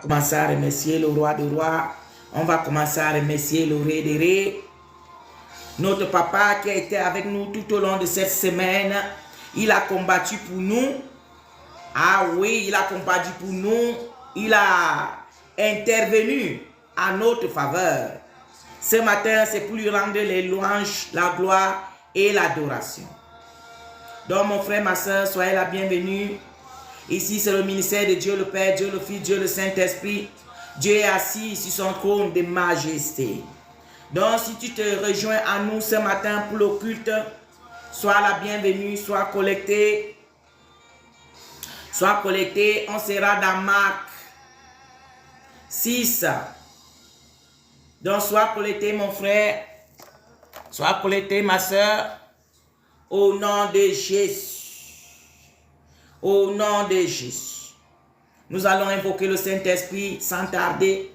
commencer à remercier le roi des rois. On va commencer à remercier le roi des reins. Notre papa qui a été avec nous tout au long de cette semaine, il a combattu pour nous. Ah oui, il a combattu pour nous. Il a intervenu à notre faveur. Ce matin, c'est pour lui rendre les louanges, la gloire et l'adoration. Donc mon frère, ma soeur, soyez la bienvenue. Ici, c'est le ministère de Dieu le Père, Dieu le Fils, Dieu le Saint-Esprit. Dieu est assis sur son trône de majesté. Donc, si tu te rejoins à nous ce matin pour le culte, sois la bienvenue, sois connecté. Sois connecté, on sera dans Marc 6. Donc, sois connecté, mon frère. Sois connecté, ma soeur. Au nom de Jésus. Au nom de Jésus. Nous allons invoquer le Saint-Esprit sans tarder.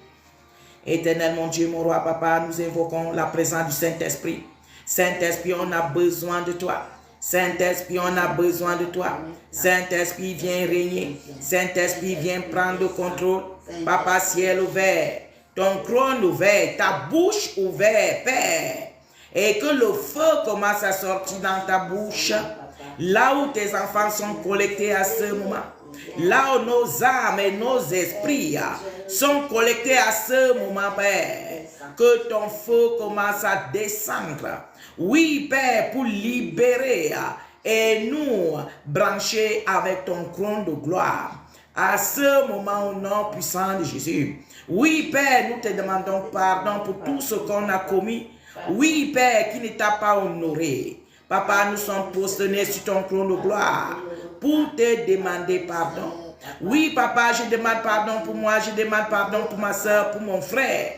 Éternel, mon Dieu, mon roi, papa, nous invoquons la présence du Saint-Esprit. Saint-Esprit, on a besoin de toi. Saint-Esprit, on a besoin de toi. Saint-Esprit, viens régner. Saint-Esprit, viens prendre le contrôle. Papa, ciel ouvert, ton trône ouvert, ta bouche ouverte, Père. Et que le feu commence à sortir dans ta bouche. Là où tes enfants sont collectés à ce moment. Là où nos âmes et nos esprits sont collectés à ce moment, Père. Que ton feu commence à descendre. Oui, Père, pour libérer et nous brancher avec ton trône de gloire. À ce moment, au nom puissant de Jésus. Oui, Père, nous te demandons pardon pour tout ce qu'on a commis. Oui, Père, qui ne t'a pas honoré. Papa, nous sommes prosternés sur ton trône de gloire pour te demander pardon. Oui, papa, je demande pardon pour moi, je demande pardon pour ma soeur, pour mon frère.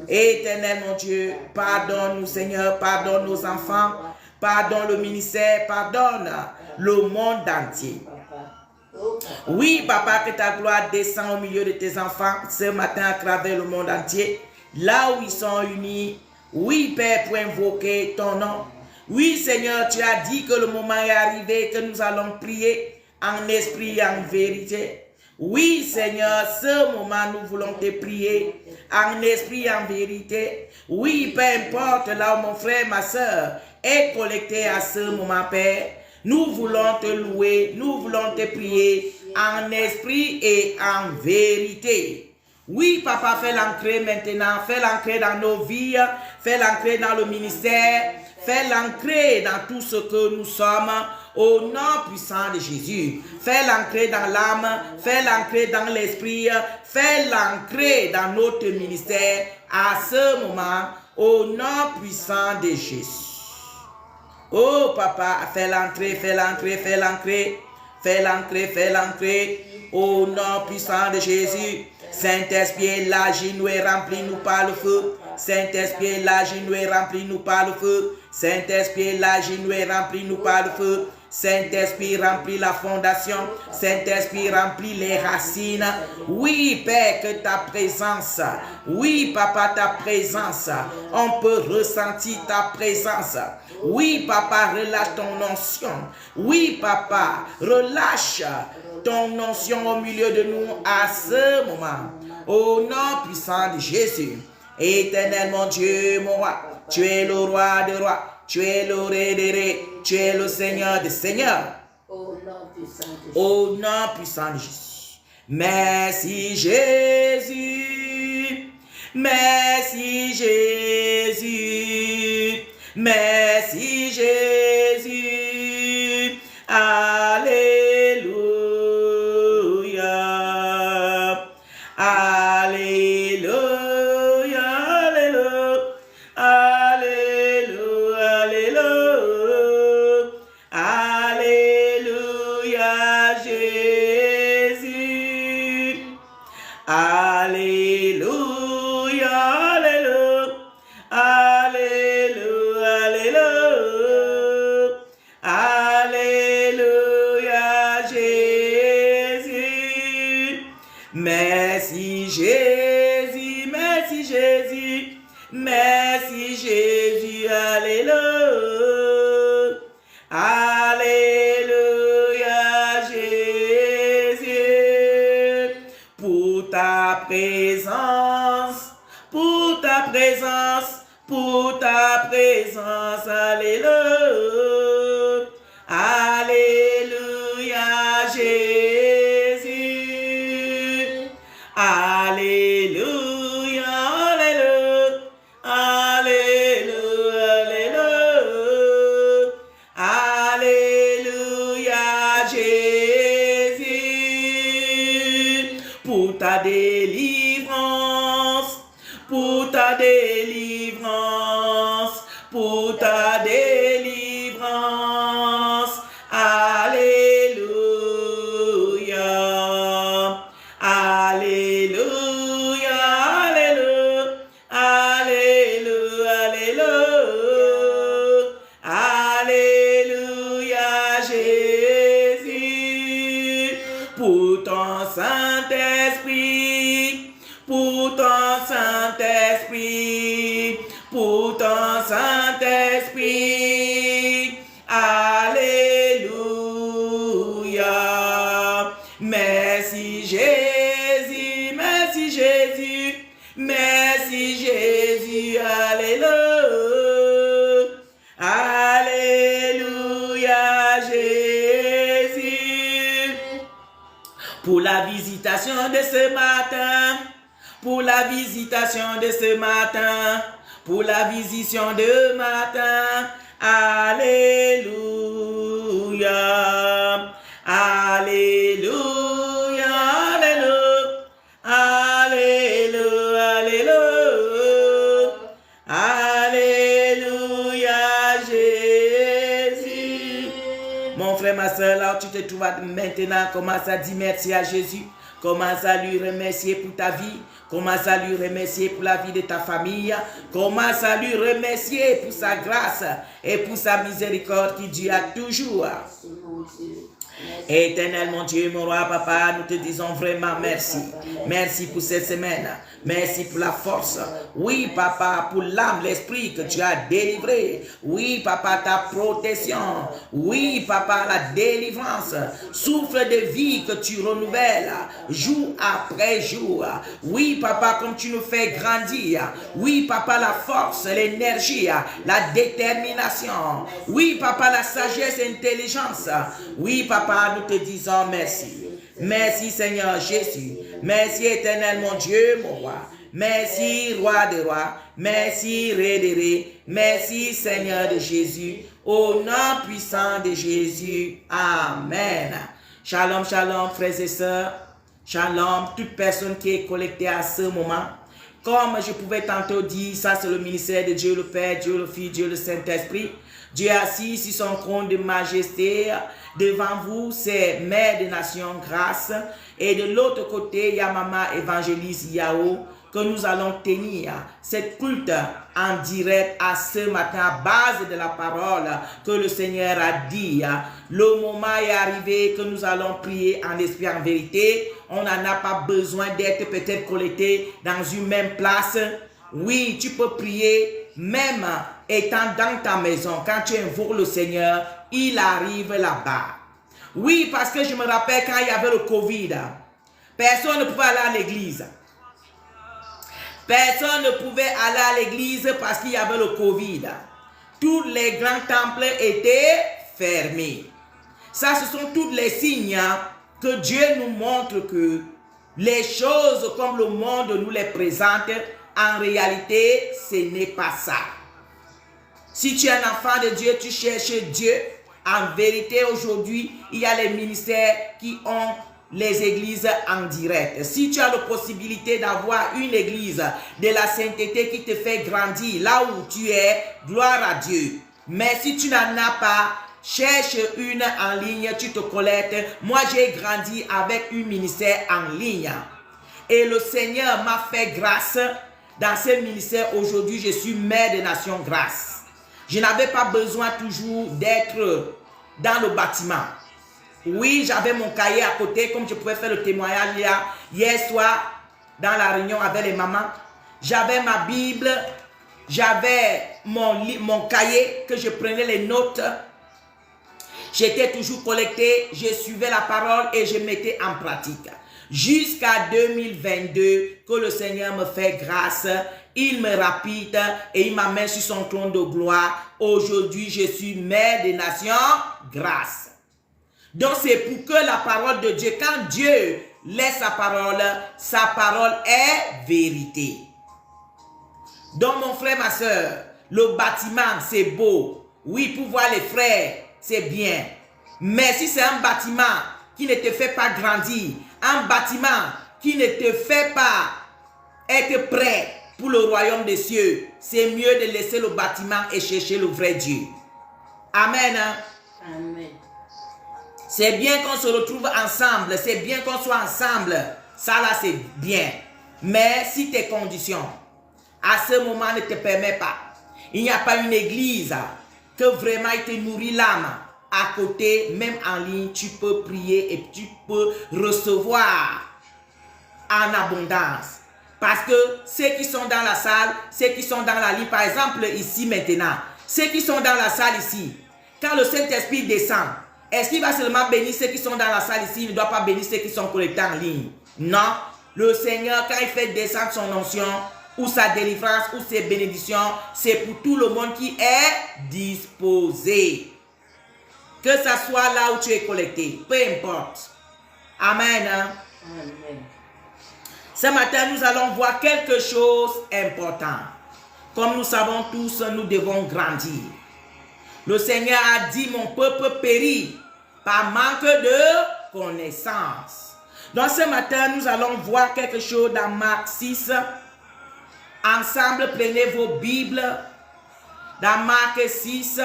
Éternel, mon Dieu, pardonne-nous, Seigneur, pardonne nos enfants, pardonne le ministère, pardonne le monde entier. Oui, papa, que ta gloire descend au milieu de tes enfants ce matin à travers le monde entier, là où ils sont unis. Oui, Père, pour invoquer ton nom. Oui, Seigneur, tu as dit que le moment est arrivé, que nous allons prier en esprit et en vérité. Oui, Seigneur, ce moment, nous voulons te prier en esprit et en vérité. Oui, peu importe là où mon frère, ma soeur est collecté à ce moment, Père. Nous voulons te louer, nous voulons te prier en esprit et en vérité. Oui, papa, fais l'entrée maintenant, fais l'entrée dans nos vies, fais l'entrée dans le ministère, fais l'entrée dans tout ce que nous sommes, au nom puissant de Jésus. Fais l'entrée dans l'âme, fais l'entrée dans l'esprit, fais l'entrée dans notre ministère à ce moment, au nom puissant de Jésus. Oh papa, fais l'entrée, fais l'entrée, fais l'entrée, fais l'entrée, fais l'entrée, au nom puissant de Jésus. Saint-Esprit, élargis-nous et remplis-nous par le feu. Saint-Esprit, élargis-nous et remplis-nous par le feu. Saint-Esprit, élargis-nous et remplis-nous par le feu. Saint-Esprit, remplis la fondation. Saint-Esprit, remplis les racines. Oui, Père, que ta présence. Oui, Papa, ta présence. On peut ressentir ta présence. Oui, Papa, relâche ton onction. Oui, Papa, relâche ton onction au milieu de nous à ce moment. Au nom puissant de Jésus. Éternel, mon Dieu, mon roi. Tu es le roi des rois. Tu es le roi des reins. Tu es le Seigneur des seigneurs. Au nom puissant de Jésus. Merci Jésus. Merci Jésus. Merci Jésus. Alléluia. Alléluia. Merci Jésus, merci Jésus, merci Jésus, alléluia, alléluia Jésus, pour ta ta présence, pour ta présence, pour ta présence. Alléluia. Alléluia, Jésus. Alléluia, alléluia. Alléluia, alléluia. Alléluia, Jésus. Pour ta délivrance, pour ta délivrance, pour ta délivrance. Alléluia. Alléluia, alléluia. Alléluia, alléluia. Alléluia, Jésus. Pour ton Saint-Esprit, pour ton Saint-Esprit, pour ton Saint-Esprit. Alléluia. Merci Jésus, merci Jésus, merci Jésus. Alléluia. Alléluia, Jésus. Pour la visitation de ce matin, pour la visitation de ce matin, pour la visitation de matin. Alléluia. Alléluia. Alléluia. Alléluia. Alléluia, Jésus. Mon frère, ma soeur, là où tu te trouves maintenant, commence à dire merci à Jésus. Commence à lui remercier pour ta vie. Commence à lui remercier pour la vie de ta famille. Commence à lui remercier pour sa grâce et pour sa miséricorde qui dure toujours. Éternel, mon Dieu, mon roi, papa, nous te disons vraiment merci. Merci pour cette semaine. Merci pour la force. Oui, papa, pour l'âme, l'esprit que tu as délivré. Oui, papa, ta protection. Oui, papa, la délivrance. Souffle de vie que tu renouvelles jour après jour. Oui, papa, comme tu nous fais grandir. Oui, papa, la force, l'énergie, la détermination. Oui, papa, la sagesse et l'intelligence. Oui, papa, nous te disons merci. Merci, Seigneur Jésus. Merci, éternel, mon Dieu, mon roi. Merci, roi des rois. Merci, ré des ré. Merci, Seigneur de Jésus. Au nom puissant de Jésus. Amen. Shalom, shalom, frères et sœurs. Shalom, toute personne qui est connectée à ce moment. Comme je pouvais tantôt dire, ça c'est le ministère de Dieu le Père, Dieu le Fils, Dieu le Saint-Esprit. Dieu assis sur son trône de majesté. Devant vous, c'est Mère des Nations Grâce. Et de l'autre côté, il y a Maman Évangéliste Yao que nous allons tenir cette culte en direct à ce matin à base de la parole que le Seigneur a dit. Le moment est arrivé que nous allons prier en esprit, en vérité. On n'en a pas besoin d'être peut-être connecté dans une même place. Oui, tu peux prier même étant dans ta maison. Quand tu invoques le Seigneur, il arrive là-bas. Oui, parce que je me rappelle quand il y avait le Covid, personne ne pouvait aller à l'église. Personne ne pouvait aller à l'église parce qu'il y avait le Covid. Tous les grands temples étaient fermés. Ça, ce sont tous les signes que Dieu nous montre que les choses comme le monde nous les présente, en réalité, ce n'est pas ça. Si tu es un enfant de Dieu, tu cherches Dieu. En vérité, aujourd'hui, il y a les ministères qui ont les églises en direct. Si tu as la possibilité d'avoir une église de la sainteté qui te fait grandir là où tu es, gloire à Dieu. Mais si tu n'en as pas, cherche une en ligne, tu te collectes. Moi, j'ai grandi avec un ministère en ligne. Et le Seigneur m'a fait grâce dans ce ministère. Aujourd'hui, je suis Mère des Nations Grâce. Je n'avais pas besoin toujours d'être dans le bâtiment. Oui, j'avais mon cahier à côté, comme je pouvais faire le témoignage hier soir dans la réunion avec les mamans. J'avais ma Bible, j'avais mon cahier que je prenais les notes. J'étais toujours collecté, je suivais la parole et je mettais en pratique. jusqu'à 2022, que le Seigneur me fait grâce, il me rapide et il m'amène sur son trône de gloire. Aujourd'hui, je suis mère des nations, grâce. Donc c'est pour que la parole de Dieu, quand Dieu laisse sa parole est vérité. Donc mon frère, ma soeur, le bâtiment c'est beau. Oui, pour voir les frères, c'est bien. Mais si c'est un bâtiment qui ne te fait pas grandir, un bâtiment qui ne te fait pas être prêt pour le royaume des cieux, c'est mieux de laisser le bâtiment et chercher le vrai Dieu. Amen. Hein? Amen. C'est bien qu'on se retrouve ensemble, c'est bien qu'on soit ensemble. Ça là, c'est bien. Mais si tes conditions, à ce moment, ne te permettent pas, il n'y a pas une église que vraiment il te nourrit l'âme. À côté, même en ligne, tu peux prier et tu peux recevoir en abondance. Parce que ceux qui sont dans la salle, ceux qui sont dans la ligne, par exemple ici maintenant, ceux qui sont dans la salle ici, quand le Saint-Esprit descend, est-ce qu'il va seulement bénir ceux qui sont dans la salle ici? Il ne doit pas bénir ceux qui sont connectés en ligne. Non. Le Seigneur, quand il fait descendre son onction, ou sa délivrance, ou ses bénédictions, c'est pour tout le monde qui est disposé. Que ça soit là où tu es collecté, peu importe. Amen. Hein? Amen. Ce matin, nous allons voir quelque chose d'important. Comme nous savons tous, nous devons grandir. Le Seigneur a dit, mon peuple périt par manque de connaissance. Donc ce matin, nous allons voir quelque chose dans Marc 6. Ensemble, prenez vos Bibles. Dans Marc 6,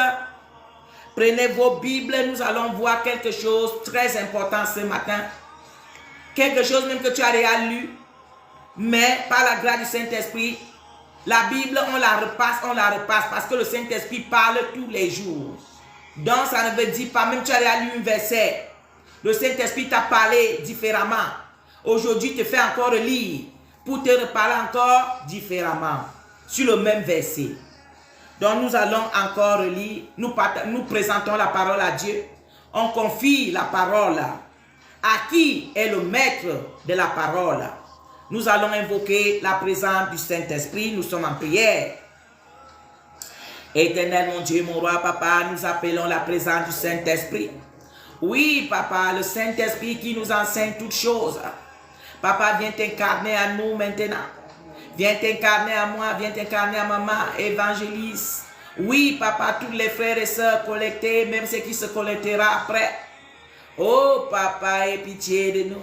prenez vos Bibles. Nous allons voir quelque chose de très important ce matin. Quelque chose même que tu as déjà lu. Mais par la grâce du Saint-Esprit, la Bible, on la repasse parce que le Saint-Esprit parle tous les jours. Donc ça ne veut dire pas, même tu as déjà lu un verset, le Saint-Esprit t'a parlé différemment. Aujourd'hui, tu te fais encore lire pour te reparler encore différemment sur le même verset. Donc nous allons encore lire, nous présentons la parole à Dieu. On confie la parole à qui est le maître de la parole. Nous allons invoquer la présence du Saint-Esprit. Nous sommes en prière. Éternel, mon Dieu, mon roi, papa, nous appelons la présence du Saint-Esprit. Oui, papa, le Saint-Esprit qui nous enseigne toutes choses. Papa, viens t'incarner à nous maintenant. Viens t'incarner à moi, viens t'incarner à maman, évangéliste. Oui, papa, tous les frères et sœurs collectés, même ceux qui se collecteront après. Oh, papa, aie pitié de nous.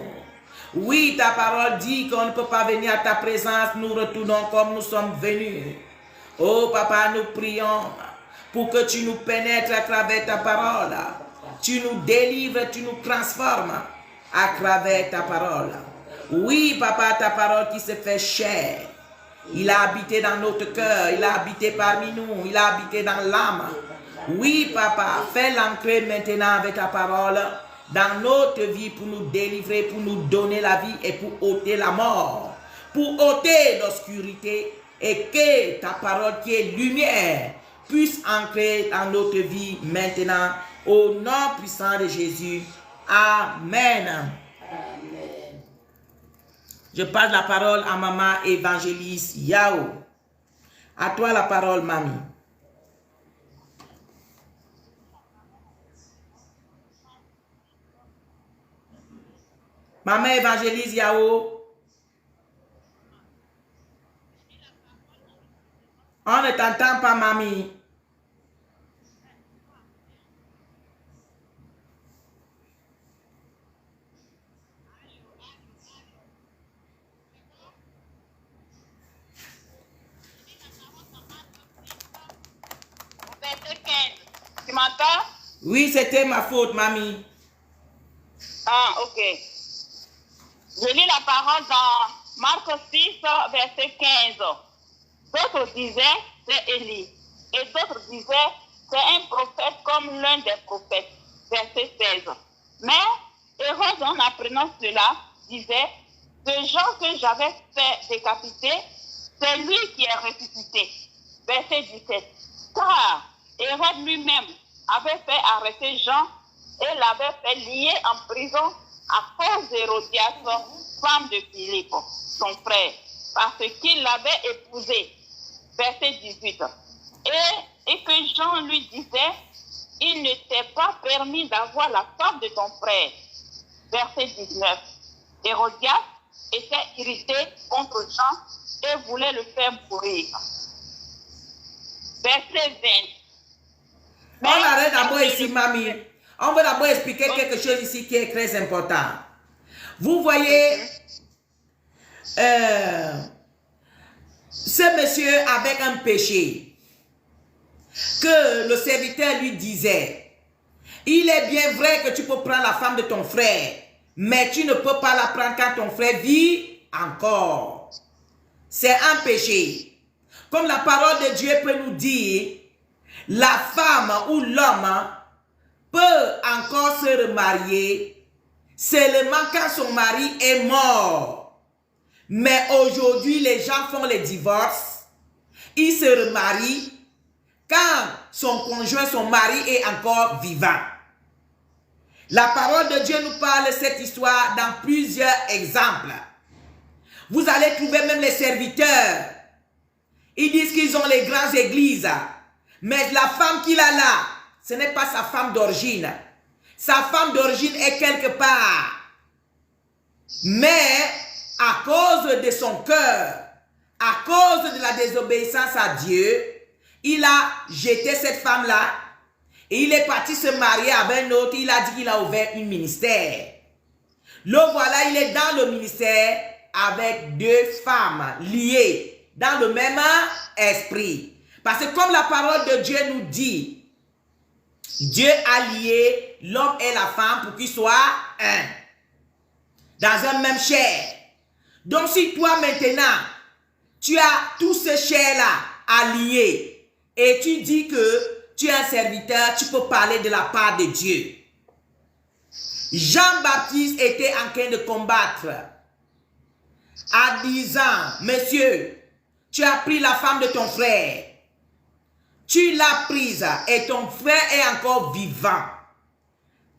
Oui, ta parole dit qu'on ne peut pas venir à ta présence, nous retournons comme nous sommes venus. Oh papa, nous prions pour que tu nous pénètres à travers ta parole. Tu nous délivres, tu nous transformes à travers ta parole. Oui papa, ta parole qui se fait chair. Il a habité dans notre cœur, il a habité parmi nous, il a habité dans l'âme. Oui papa, fais l'entrée maintenant avec ta parole dans notre vie pour nous délivrer, pour nous donner la vie et pour ôter la mort, pour ôter l'obscurité et que ta parole qui est lumière puisse entrer dans notre vie maintenant au nom puissant de Jésus. Amen. Amen. Je passe la parole à maman évangéliste Yao. À toi la parole, mamie. Maman évangéliste Yao. On ne t'entend pas, mamie. Tu m'entends? Oui, c'était ma faute, mamie. Ah, ok. Je lis la parole dans Marc 6, verset 15. D'autres disaient, c'est Élie. Et d'autres disaient, c'est un prophète comme l'un des prophètes. Verset 16. Mais Hérode, en apprenant cela, disait, ce Jean que j'avais fait décapiter, c'est lui qui est ressuscité. Verset 17. Car Hérode lui-même avait fait arrêter Jean et l'avait fait lier en prison à cause d'Hérodias, femme de Philippe, son frère, parce qu'il l'avait épousée. Verset 18. Et que Jean lui disait, il ne t'est pas permis d'avoir la femme de ton frère. Verset 19. Hérodias était irrité contre Jean et voulait le faire mourir. Verset 20. On arrête d'abord ici, mamie. On va d'abord expliquer quelque chose ici qui est très important. Vous voyez, ce monsieur avec un péché que le serviteur lui disait, il est bien vrai que tu peux prendre la femme de ton frère, mais tu ne peux pas la prendre quand ton frère vit encore. C'est un péché. Comme la parole de Dieu peut nous dire, la femme ou l'homme peut encore se remarier seulement quand son mari est mort. Mais aujourd'hui, les gens font les divorces. Ils se remarient quand son conjoint, son mari est encore vivant. La parole de Dieu nous parle de cette histoire dans plusieurs exemples. Vous allez trouver même les serviteurs. Ils disent qu'ils ont les grandes églises. Mais la femme qu'il a là, ce n'est pas sa femme d'origine. Sa femme d'origine est quelque part. Mais à cause de son cœur, à cause de la désobéissance à Dieu, il a jeté cette femme-là et il est parti se marier avec un autre. Il a dit qu'il a ouvert un ministère. Le voilà, il est dans le ministère avec deux femmes liées dans le même esprit. Parce que comme la parole de Dieu nous dit, Dieu a lié l'homme et la femme pour qu'ils soient un, dans un même chair. Donc si toi maintenant, tu as tout ce chair-là allié et tu dis que tu es un serviteur, tu peux parler de la part de Dieu. Jean-Baptiste était en train de combattre en disant, monsieur, tu as pris la femme de ton frère. Tu l'as prise et ton frère est encore vivant.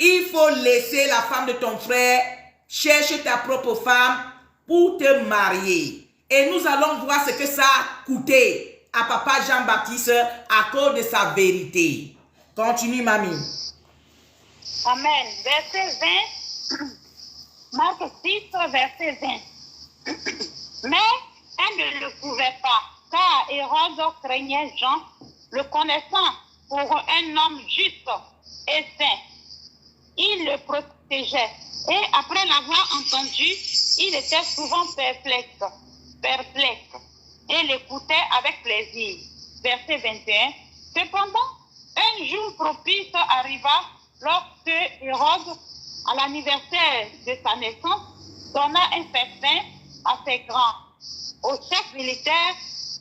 Il faut laisser la femme de ton frère chercher ta propre femme pour te marier. Et nous allons voir ce que ça a coûté à papa Jean-Baptiste à cause de sa vérité. Continue, mamie. Amen. Verset 20. Marc 6, verset 20. Mais elle ne le pouvait pas, car Hérode craignait Jean, le connaissant pour un homme juste et saint. Il le protégeait. Et après l'avoir entendu, il était souvent perplexe, et l'écoutait avec plaisir. Verset 21. Cependant, un jour propice arriva lorsque Hérode, à l'anniversaire de sa naissance, donna un festin à ses grands, aux chefs militaires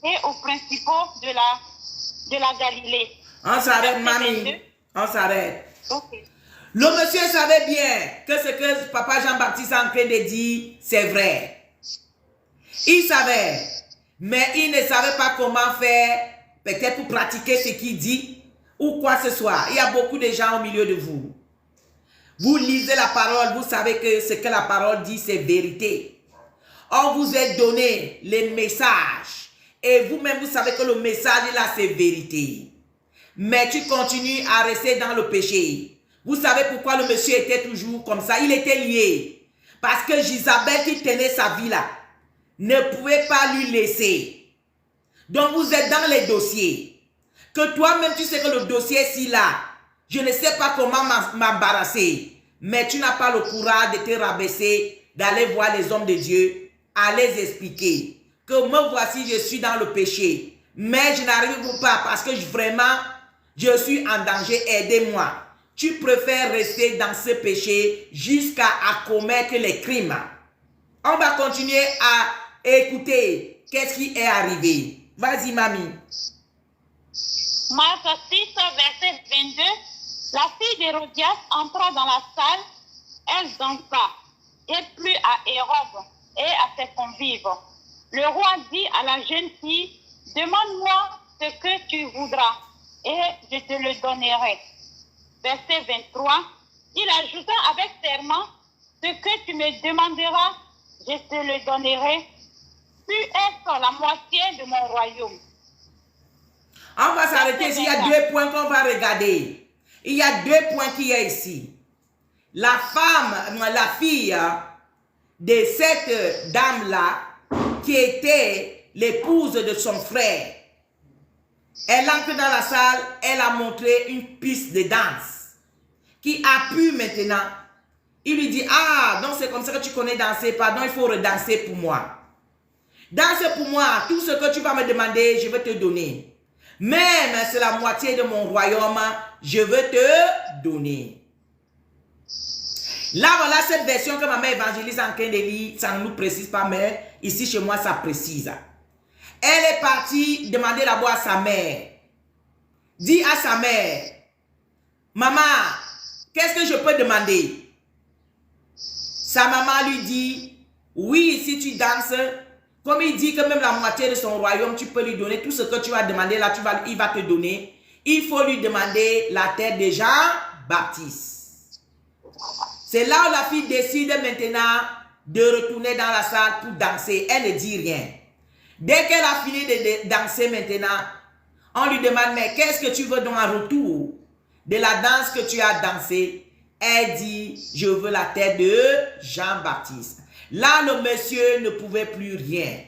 et aux principaux de la Galilée. On s'arrête, mamie. On s'arrête. Okay. Le monsieur savait bien que ce que papa Jean-Baptiste est en train de dire, c'est vrai. Il savait, mais il ne savait pas comment faire, peut-être pour pratiquer ce qu'il dit, ou quoi que ce soit. Il y a beaucoup de gens au milieu de vous. Vous lisez la parole, vous savez que ce que la parole dit, c'est vérité. On vous a donné les messages, et vous-même, vous savez que le message là, c'est vérité. Mais tu continues à rester dans le péché. Vous savez pourquoi le monsieur était toujours comme ça? Il était lié. Parce que Jézabel qui tenait sa vie là, ne pouvait pas lui laisser. Donc vous êtes dans les dossiers. Que toi-même tu sais que le dossier est là. Je ne sais pas comment m'embarrasser. Mais tu n'as pas le courage de te rabaisser, d'aller voir les hommes de Dieu, à les expliquer. Que me voici, je suis dans le péché. Mais je n'arrive pas parce que vraiment, je suis en danger, aidez-moi. Tu préfères rester dans ce péché jusqu'à commettre les crimes. On va continuer à écouter qu'est-ce qui est arrivé. Vas-y, mamie. Marc 6, verset 22. La fille d'Hérodias entra dans la salle, elle dansa, et plut à Hérode et à ses convives. Le roi dit à la jeune fille, demande-moi ce que tu voudras, et je te le donnerai. Verset 23, il ajouta avec serment, Ce que tu me demanderas, je te le donnerai. Tu es la moitié de mon royaume. On va s'arrêter ici. Il y a 2 points qu'on va regarder. Il y a 2 points qui est ici. La femme, la fille de cette dame-là, qui était l'épouse de son frère, elle entre dans la salle, elle a montré une piste de danse qui a pu maintenant. Il lui dit, ah, donc c'est comme ça que tu connais danser, pardon, il faut redanser pour moi. Danse pour moi, tout ce que tu vas me demander, je vais te donner. Même c'est la moitié de mon royaume, je veux te donner. Là, voilà cette version que ma mère évangéliste en train de lire, ça ne nous précise pas, mais ici chez moi, ça précise. Elle est partie demander d'abord à sa mère. Dit à sa mère, maman, qu'est-ce que je peux demander? Sa maman lui dit, oui, si tu danses, comme il dit que même la moitié de son royaume, tu peux lui donner tout ce que tu vas demander, là, il va te donner. Il faut lui demander la tête de Jean-Baptiste. C'est là où la fille décide maintenant de retourner dans la salle pour danser. Elle ne dit rien. Dès qu'elle a fini de danser maintenant, on lui demande, mais qu'est-ce que tu veux donc en retour de la danse que tu as dansée? Elle dit, je veux la tête de Jean-Baptiste. Là, le monsieur ne pouvait plus rien.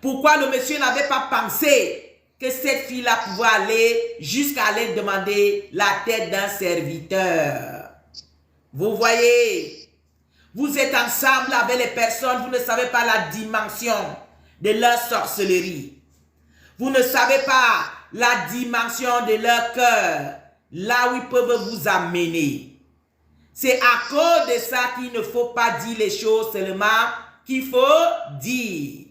Pourquoi le monsieur n'avait pas pensé que cette fille-là pouvait aller jusqu'à aller demander la tête d'un serviteur? Vous voyez, vous êtes ensemble avec les personnes, vous ne savez pas la dimension de leur sorcellerie. Vous ne savez pas la dimension de leur cœur, là où ils peuvent vous amener. C'est à cause de ça qu'il ne faut pas dire les choses seulement qu'il faut dire.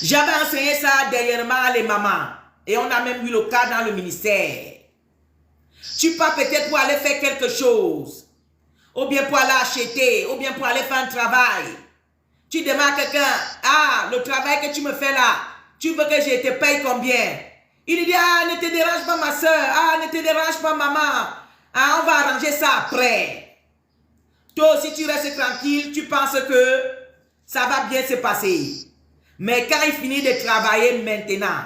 J'avais enseigné ça dernièrement les mamans. Et on a même eu le cas dans le ministère. Tu pars peut-être pour aller faire quelque chose. Ou bien pour aller acheter. Ou bien pour aller faire un travail. Tu demandes à quelqu'un, ah, le travail que tu me fais là, tu veux que je te paye combien? Il dit, ah, ne te dérange pas ma soeur. Ah, ne te dérange pas maman. Ah, on va arranger ça après. Toi aussi, tu restes tranquille, tu penses que ça va bien se passer. Mais quand il finit de travailler maintenant,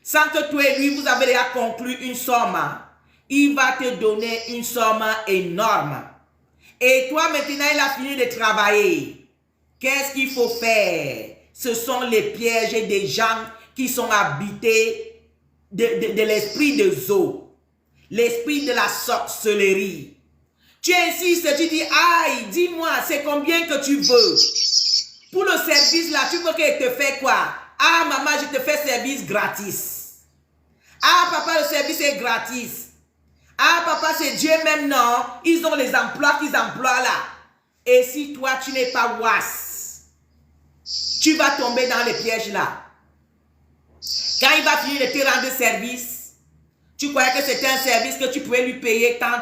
sans que toi et lui, vous avez déjà conclu une somme, il va te donner une somme énorme. Et toi, maintenant, il a fini de travailler. Qu'est-ce qu'il faut faire? Ce sont les pièges des gens qui sont habités de l'esprit de Zo. L'esprit de la sorcellerie. Tu insistes, tu dis, aïe, dis-moi, c'est combien que tu veux? Pour le service là, tu veux qu'il te fait quoi? Ah, maman, je te fais service gratis. Ah, papa, le service est gratis. Ah, papa, c'est Dieu même, non? Ils ont les emplois qu'ils emploient là. Et si toi, tu n'es pas was, tu vas tomber dans les pièges là. Quand il va finir de te rendre service, tu croyais que c'était un service que tu pouvais lui payer tant.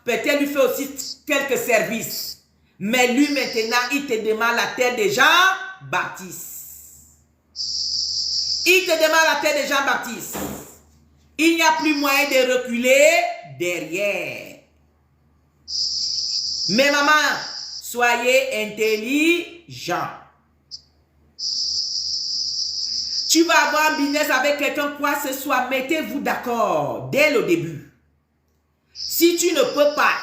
Peut-être lui fait aussi quelques services. Mais lui maintenant, il te demande la tête de Jean-Baptiste. Il te demande la tête de Jean-Baptiste. Il n'y a plus moyen de reculer derrière. Mais maman, soyez intelligent. Tu vas avoir un business avec quelqu'un, quoi que ce soit, mettez-vous d'accord dès le début. Si tu ne peux pas,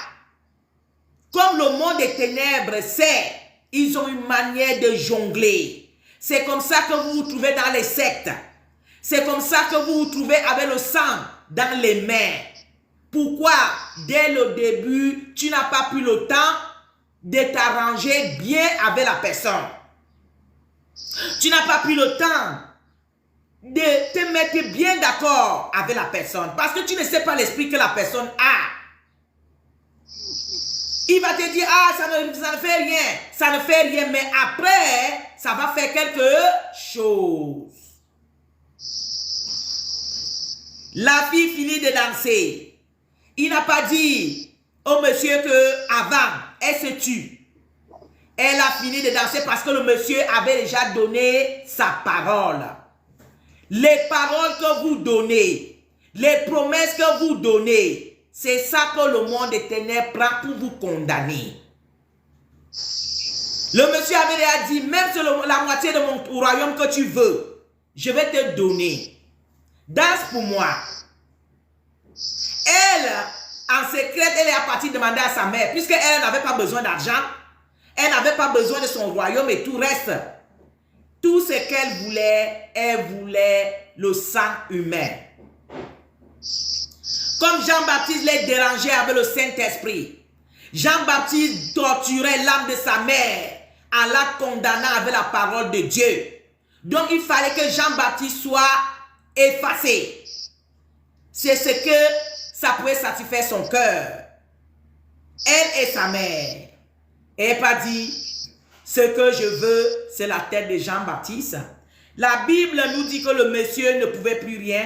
comme le monde des ténèbres sait, ils ont une manière de jongler. C'est comme ça que vous vous trouvez dans les sectes. C'est comme ça que vous vous trouvez avec le sang dans les mains. Pourquoi? Dès le début, tu n'as pas pris le temps de t'arranger bien avec la personne. Tu n'as pas pris le temps de te mettre bien d'accord avec la personne. Parce que tu ne sais pas l'esprit que la personne a. Il va te dire, ah, ça ne fait rien. Ça ne fait rien. Mais après, ça va faire quelque chose. La fille finit de danser. Il n'a pas dit au monsieur que avant, elle se tue. Elle a fini de danser parce que le monsieur avait déjà donné sa parole. Les paroles que vous donnez, les promesses que vous donnez, c'est ça que le monde des ténèbres prend pour vous condamner. Le monsieur avait déjà dit, même sur la moitié de mon royaume que tu veux, je vais te donner. Danse pour moi. Elle, en secret, elle est partie demander à sa mère, puisqu'elle n'avait pas besoin d'argent, elle n'avait pas besoin de son royaume et tout reste. Tout ce qu'elle voulait, elle voulait le sang humain. Comme Jean-Baptiste les dérangeait avec le Saint-Esprit, Jean-Baptiste torturait l'âme de sa mère en la condamnant avec la parole de Dieu. Donc il fallait que Jean-Baptiste soit effacé. C'est ce que ça pouvait satisfaire son cœur. Elle et sa mère. Et elle n'a pas dit, ce que je veux, c'est la tête de Jean-Baptiste. La Bible nous dit que le monsieur ne pouvait plus rien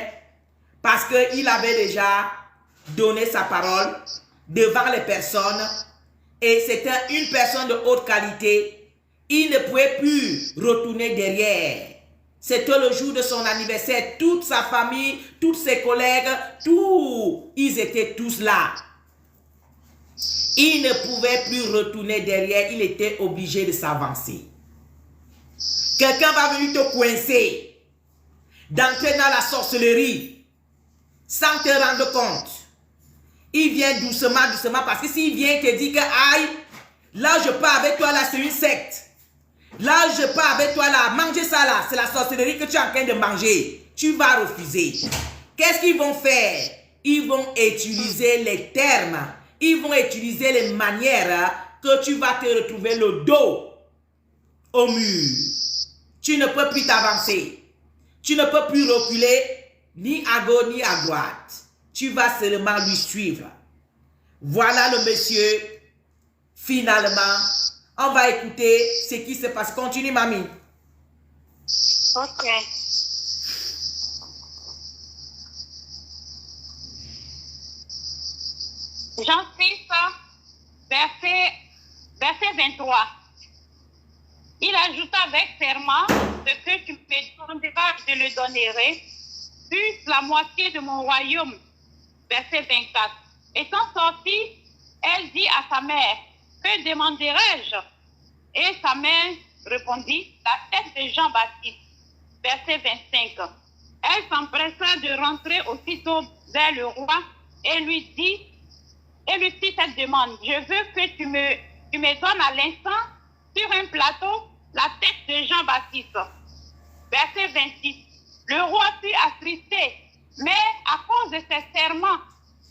parce qu'il avait déjà donné sa parole devant les personnes et c'était une personne de haute qualité. Il ne pouvait plus retourner derrière. C'était le jour de son anniversaire. Toute sa famille, tous ses collègues, ils étaient tous là. Il ne pouvait plus retourner derrière. Il était obligé de s'avancer. Quelqu'un va venir te coincer, d'entrer dans la sorcellerie, sans te rendre compte. Il vient doucement, doucement, parce que s'il vient te dire que, aïe, là je pars avec toi, là c'est une secte. Là je pars avec toi, là, manger ça là, c'est la sorcellerie que tu es en train de manger. Tu vas refuser. Qu'est-ce qu'ils vont faire? Ils vont utiliser les termes, ils vont utiliser les manières que tu vas te retrouver le dos au mur. Tu ne peux plus t'avancer. Tu ne peux plus reculer ni à gauche ni à droite. Tu vas seulement lui suivre. Voilà le monsieur. Finalement, on va écouter ce qui se passe. Continue, mamie. Ok. Jean 6, verset 23. Il ajouta avec serment, ce que tu me demanderas, je le donnerai, plus la moitié de mon royaume. Verset 24. Étant sortie, elle dit à sa mère, que demanderai-je? Et sa mère répondit, la tête de Jean-Baptiste. Verset 25. Elle s'empressa de rentrer aussitôt vers le roi et lui fit cette demande. Je veux que tu me donnes à l'instant sur un plateau la tête de Jean-Baptiste. Verset 26. Le roi fut attristé, mais à cause de ses serments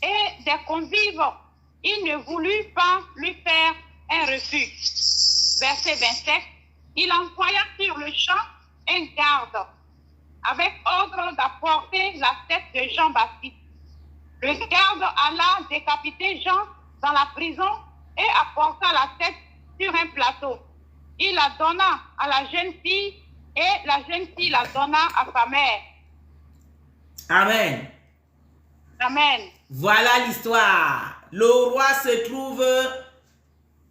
et des convives, il ne voulut pas lui faire un refus. Verset 27. Il envoya sur le champ un garde avec ordre d'apporter la tête de Jean-Baptiste. Le garde alla décapiter Jean dans la prison et apporta la tête sur un plateau. Il la donna à la jeune fille et la jeune fille la donna à sa mère. Amen. Amen. Voilà l'histoire. Le roi se trouve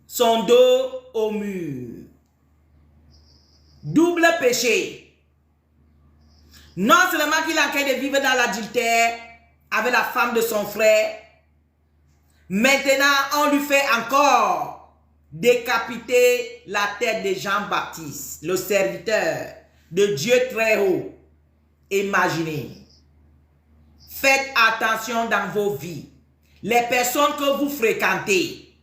son dos au mur. Double péché. Non seulement qu'il est en train de vivre dans l'adultère avec la femme de son frère, maintenant on lui fait encore décapiter la tête de Jean-Baptiste, le serviteur de Dieu très haut. Imaginez. Faites attention dans vos vies. Les personnes que vous fréquentez.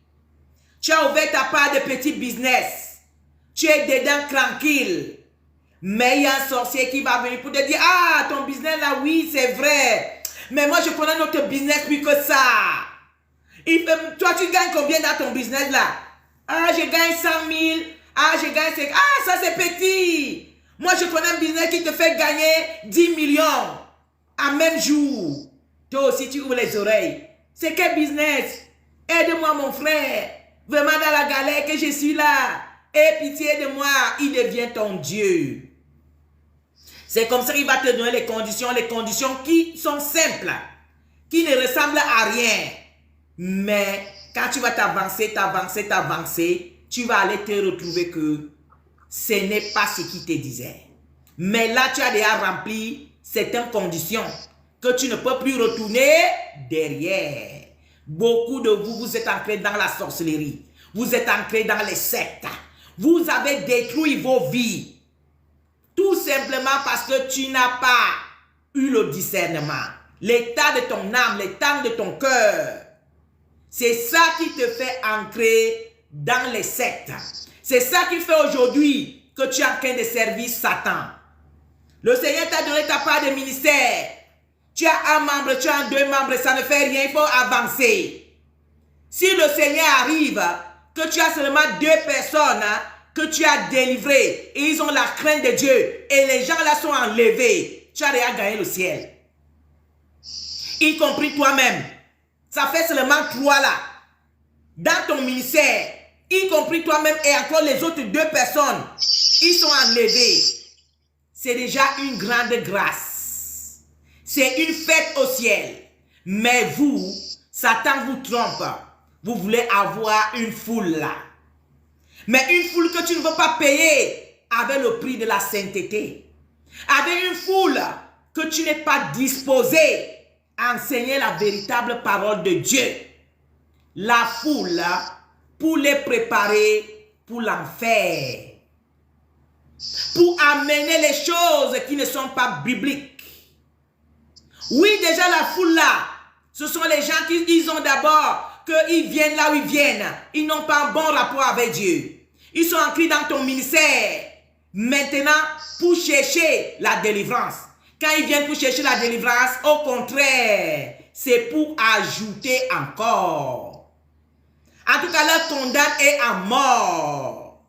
Tu as ouvert ta part de petit business. Tu es dedans tranquille. Mais il y a un sorcier qui va venir pour te dire, ah, ton business là, oui, c'est vrai. Mais moi, je connais notre business plus que ça. Toi, tu gagnes combien dans ton business là? Ah, je gagne 100 000. Ah, je gagne 5. Ah, ça c'est petit. Moi, je connais un business qui te fait gagner 10 millions en même jour. Toi aussi, tu ouvres les oreilles. C'est quel business? Aide-moi, mon frère. Vraiment dans la galère que je suis là. Aie pitié de moi. Il devient ton Dieu. C'est comme ça qu'il va te donner les conditions qui sont simples, qui ne ressemblent à rien. Mais quand tu vas t'avancer, tu vas aller te retrouver que ce n'est pas ce qu'il te disait. Mais là, tu as déjà rempli certaines conditions que tu ne peux plus retourner derrière. Beaucoup de vous, vous êtes ancrés dans la sorcellerie. Vous êtes ancrés dans les sectes. Vous avez détruit vos vies. Tout simplement parce que tu n'as pas eu le discernement. L'état de ton âme, l'état de ton cœur. C'est ça qui te fait entrer dans les sectes. C'est ça qui fait aujourd'hui que tu es en train de servir Satan. Le Seigneur t'a donné ta part de ministère. Tu as un membre, tu as deux membres, ça ne fait rien, il faut avancer. Si le Seigneur arrive, que tu as seulement 2 personnes que tu as délivrées et ils ont la crainte de Dieu et les gens là sont enlevés, tu as déjà gagné le ciel. Y compris toi-même. Ça fait seulement 3 là. Dans ton ministère, y compris toi-même et encore les autres 2 personnes, ils sont enlevés. C'est déjà une grande grâce. C'est une fête au ciel. Mais vous, Satan vous trompe. Vous voulez avoir une foule là. Mais une foule que tu ne veux pas payer avec le prix de la sainteté. Avec une foule que tu n'es pas disposé à enseigner la véritable parole de Dieu. La foule pour les préparer pour l'enfer. Pour amener les choses qui ne sont pas bibliques. Oui, déjà la foule là, ce sont les gens qui ils ont d'abord qu'ils viennent là où ils viennent. Ils n'ont pas un bon rapport avec Dieu. Ils sont inscrits dans ton ministère. Maintenant, pour chercher la délivrance. Quand ils viennent pour chercher la délivrance, au contraire, c'est pour ajouter encore. En tout cas, leur condamne est à mort.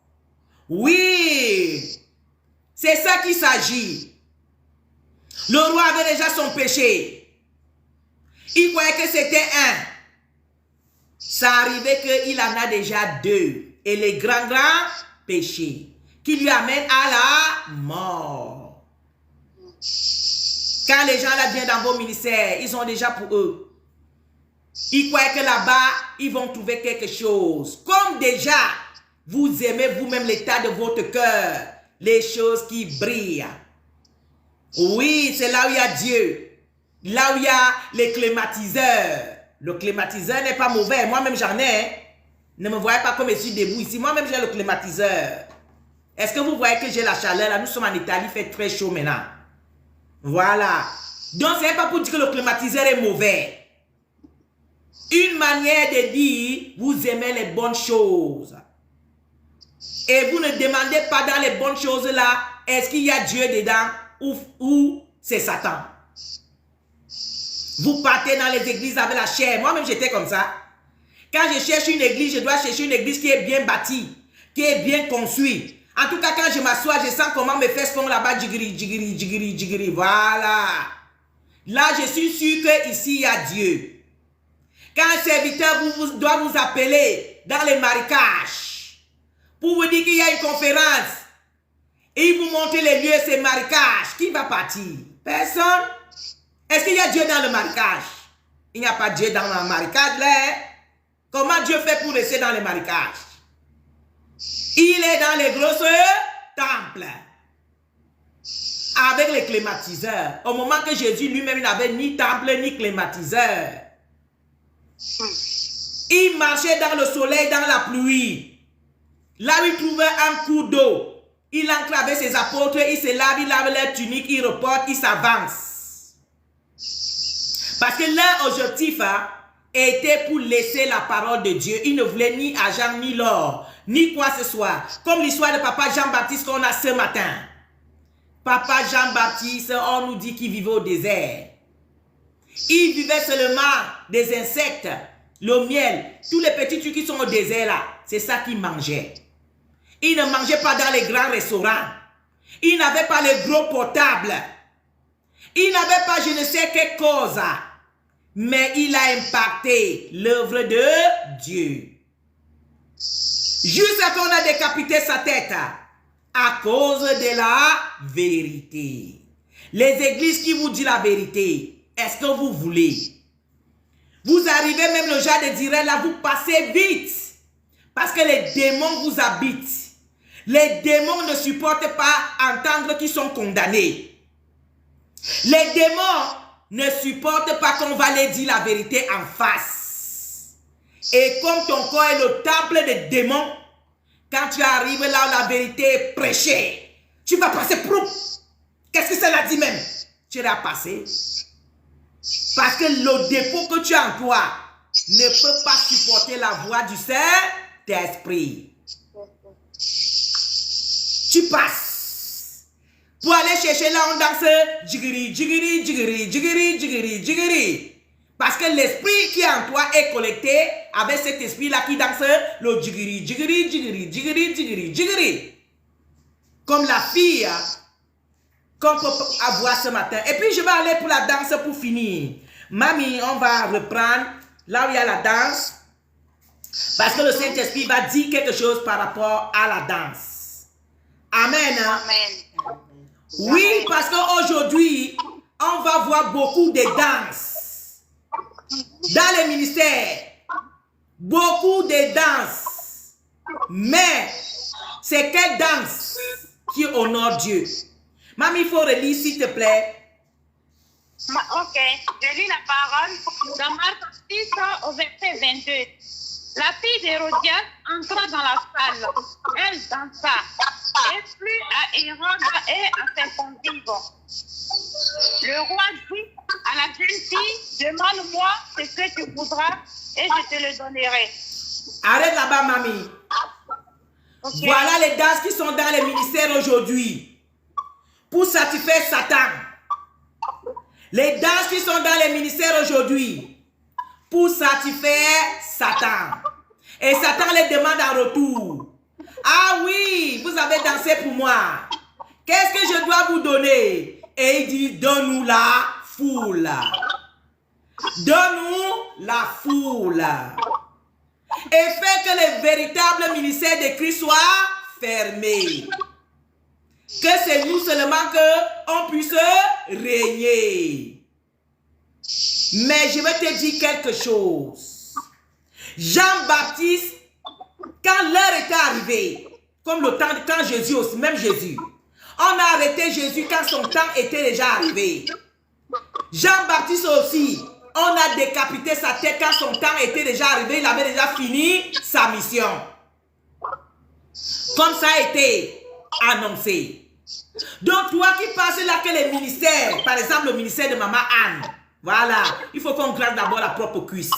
Oui, c'est ça qu'il s'agit. Le roi avait déjà son péché. Il croyait que c'était un. Ça arrivait qu'il en a déjà 2. Et les grands péchés qui lui amènent à la mort. Quand les gens là viennent dans vos ministères, ils ont déjà pour eux. Ils croient que là-bas, ils vont trouver quelque chose. Comme déjà, vous aimez vous-même l'état de votre cœur. Les choses qui brillent. Oui, c'est là où il y a Dieu. Là où il y a les climatiseurs. Le climatiseur n'est pas mauvais. Moi-même, j'en ai. Ne me voyez pas comme je suis debout ici. Moi-même, j'ai le climatiseur. Est-ce que vous voyez que j'ai la chaleur là? Nous sommes en Italie, il fait très chaud maintenant. Voilà. Donc, ce n'est pas pour dire que le climatiseur est mauvais. Une manière de dire, vous aimez les bonnes choses. Et vous ne demandez pas dans les bonnes choses là, est-ce qu'il y a Dieu dedans ou c'est Satan? Vous partez dans les églises avec la chair. Moi-même, j'étais comme ça. Quand je cherche une église, je dois chercher une église qui est bien bâtie, qui est bien construite. En tout cas, quand je m'assois, je sens comment mes fesses font là-bas, jigiri, jigiri, jigiri, jigiri. Voilà. Là, je suis sûr qu'ici, il y a Dieu. Quand un serviteur doit vous appeler dans les marécages, pour vous dire qu'il y a une conférence, et il vous montre les lieux, ces marécages, qui va partir? Personne. Est-ce qu'il y a Dieu dans le marécage? Il n'y a pas Dieu dans le marécage là. Comment Dieu fait pour rester dans les marécages? Il est dans les grosses temples. Avec les climatiseurs. Au moment que Jésus lui-même n'avait ni temple ni climatiseur. Il marchait dans le soleil, dans la pluie. Là où il trouvait un cours d'eau. Il entre avec ses apôtres, il se lave, il lave leur tunique, il reporte, il s'avance. Parce que leur objectif était pour laisser la parole de Dieu. Il ne voulait ni argent, ni l'or, ni quoi que ce soit. Comme l'histoire de papa Jean-Baptiste qu'on a ce matin. Papa Jean-Baptiste, on nous dit qu'il vivait au désert. Il vivait seulement des insectes, le miel, tous les petits trucs qui sont au désert là. C'est ça qu'il mangeait. Il ne mangeait pas dans les grands restaurants. Il n'avait pas les gros portables. Il n'avait pas je ne sais quelle cause. Mais il a impacté l'œuvre de Dieu. Jusqu'à qu'on a décapité sa tête à cause de la vérité. Les églises qui vous disent la vérité, est-ce que vous voulez? Vous arrivez même le genre de dire là, vous passez vite. Parce que les démons vous habitent. Les démons ne supportent pas entendre qu'ils sont condamnés. Les démons ne supportent pas qu'on va leur dire la vérité en face. Et comme ton corps est le temple des démons, Quand tu arrives là où la vérité est prêchée, tu vas passer pour... Qu'est-ce que cela dit même? Tu vas passer. Parce que le dépôt que tu as en toi ne peut pas supporter la voix du Saint-Esprit. Tu passes. Pour aller chercher là, on danse jigiri, jigiri, jigiri, jigiri, jigiri, jigiri. Parce que l'esprit qui est en toi est connecté avec cet esprit-là qui danse le jigiri, jigiri, jigiri, jigiri, jigiri, jigiri. Comme la fille qu'on peut avoir ce matin. Et puis je vais aller pour la danse pour finir. Mamie, on va reprendre là où il y a la danse. Parce que le Saint-Esprit va dire quelque chose par rapport à la danse. Amen. Amen. Oui, parce qu'aujourd'hui, on va voir beaucoup de danses dans les ministères. Beaucoup de danses. Mais, c'est quelle danse qui honore Dieu? Mamie, il faut relire, s'il te plaît. Ok, je lis la parole dans Marc 6 au verset 22. La fille d'Hérodias entra dans la salle. Elle dansa et plut à Hérode et à ses convives. Le roi dit à la jeune fille, demande-moi ce que tu voudras et je te le donnerai. Arrête là-bas, mamie. Okay. Voilà les danses qui sont dans les ministères aujourd'hui pour satisfaire Satan. Les danses qui sont dans les ministères aujourd'hui pour satisfaire Satan. Et Satan les demande en retour. Ah oui, vous avez dansé pour moi. Qu'est-ce que je dois vous donner? Et il dit, donne-nous la foule. Donne-nous la foule. Et fait que le véritable ministère de Christ soit fermé. Que c'est nous seulement qu'on puisse régner. Mais je vais te dire quelque chose. Jean-Baptiste, quand l'heure était arrivée, comme le temps, quand Jésus aussi, même Jésus, on a arrêté Jésus quand son temps était déjà arrivé. Jean-Baptiste aussi, on a décapité sa tête quand son temps était déjà arrivé, il avait déjà fini sa mission. Comme ça a été annoncé. Donc toi qui passes là que les ministères, par exemple le ministère de Maman Anne, voilà, il faut qu'on gratte d'abord la propre cuisse.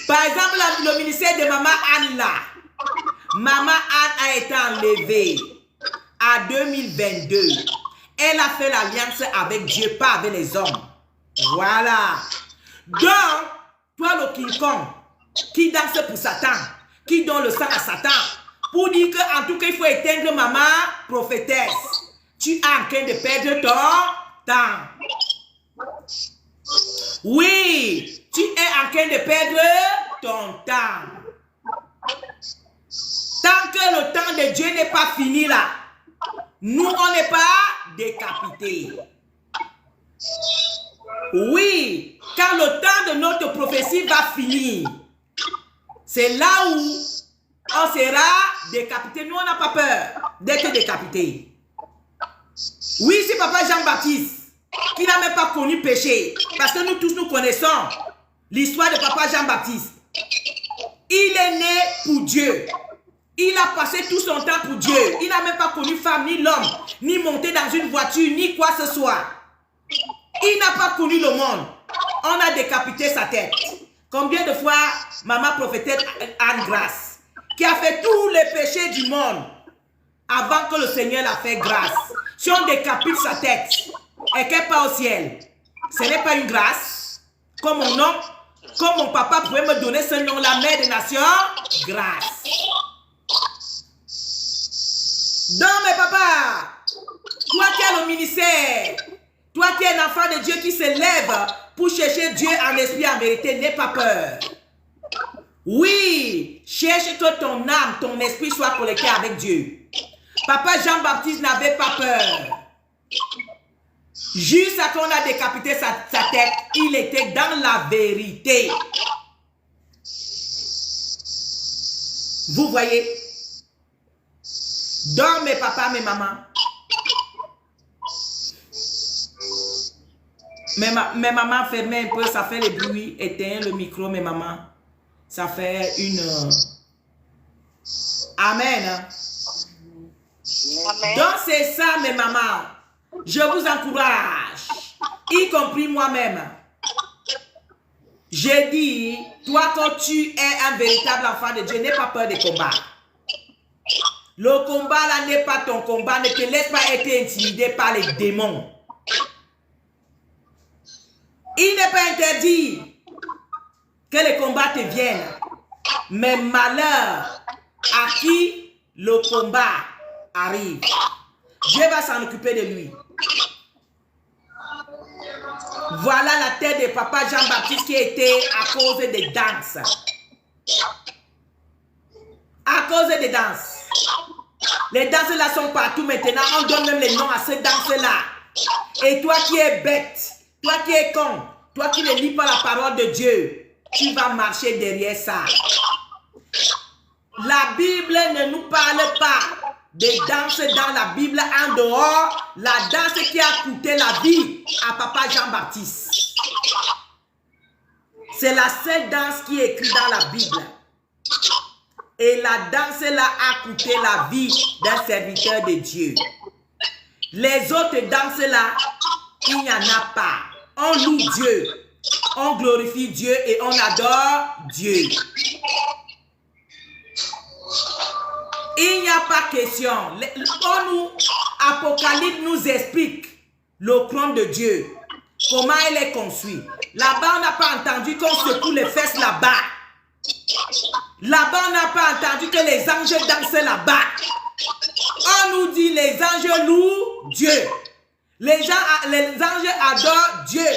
Par exemple le ministère de Maman Anne là, Maman Anne a été enlevée à 2022. Elle a fait l'alliance avec Dieu, pas avec les hommes. Voilà. Donc, toi le King Kong, qui danse pour Satan, qui donne le sang à Satan, pour dire qu'en tout cas, il faut éteindre maman prophétesse. Tu es en train de perdre ton temps. Oui, tu es en train de perdre ton temps. Tant que le temps de Dieu n'est pas fini là, nous, on n'est pas décapités. Oui, quand le temps de notre prophétie va finir, c'est là où on sera décapité. Nous, on n'a pas peur d'être décapité. Oui, c'est papa Jean-Baptiste qui n'a même pas connu péché. Parce que nous tous, nous connaissons l'histoire de papa Jean-Baptiste. Il est né pour Dieu. Il a passé tout son temps pour Dieu. Il n'a même pas connu femme, ni l'homme, ni monté dans une voiture, ni quoi que ce soit. Il n'a pas connu le monde. On a décapité sa tête. Combien de fois maman prophétesse Anne Grâce, qui a fait tous les péchés du monde avant que le Seigneur l'a fait grâce. Si on décapite sa tête et qu'elle part au ciel, ce n'est pas une grâce. Comme mon nom, comme mon papa pouvait me donner ce nom, la mère des nations, grâce. Donc mes papas, toi qui as le ministère, toi qui es un enfant de Dieu qui se lève pour chercher Dieu en esprit, en vérité, n'aie pas peur. Oui, cherche que ton âme, ton esprit soit connecté avec Dieu. Papa Jean-Baptiste n'avait pas peur. Juste à qu'on a décapité sa tête, il était dans la vérité. Vous voyez? Donc mes papas, mes mamans. Mes mamans, fermez un peu, ça fait le bruit. Éteins le micro, mes mamans. Ça fait une... Amen. Amen. Donc c'est ça mes mamans. Je vous encourage, y compris moi-même. J'ai dit, toi quand tu es un véritable enfant de Dieu, n'aie pas peur des combats. Le combat là n'est pas ton combat, ne te laisse pas être intimidé par les démons. Il n'est pas interdit que les combats te viennent, mais malheur à qui le combat arrive. Dieu va s'en occuper de lui. Voilà la tête de papa Jean-Baptiste qui était à cause des danses. À cause des danses. Les danses là sont partout maintenant. On donne même les noms à ces danses là. Et toi qui es bête, toi qui es con, toi qui ne lis pas la parole de Dieu, tu vas marcher derrière ça. La Bible ne nous parle pas des danses dans la Bible en dehors, la danse qui a coûté la vie à papa Jean-Baptiste. C'est la seule danse qui est écrite dans la Bible. Et la danse là a coûté la vie d'un serviteur de Dieu. Les autres danses là, il n'y en a pas. On loue Dieu, on glorifie Dieu et on adore Dieu. Il n'y a pas question. Apocalypse nous explique le trône de Dieu. Comment il est construit. Là-bas, on n'a pas entendu qu'on secoue les fesses là-bas. Là-bas, on n'a pas entendu que les anges dansent là-bas. On nous dit les anges louent Dieu. Les anges adorent Dieu.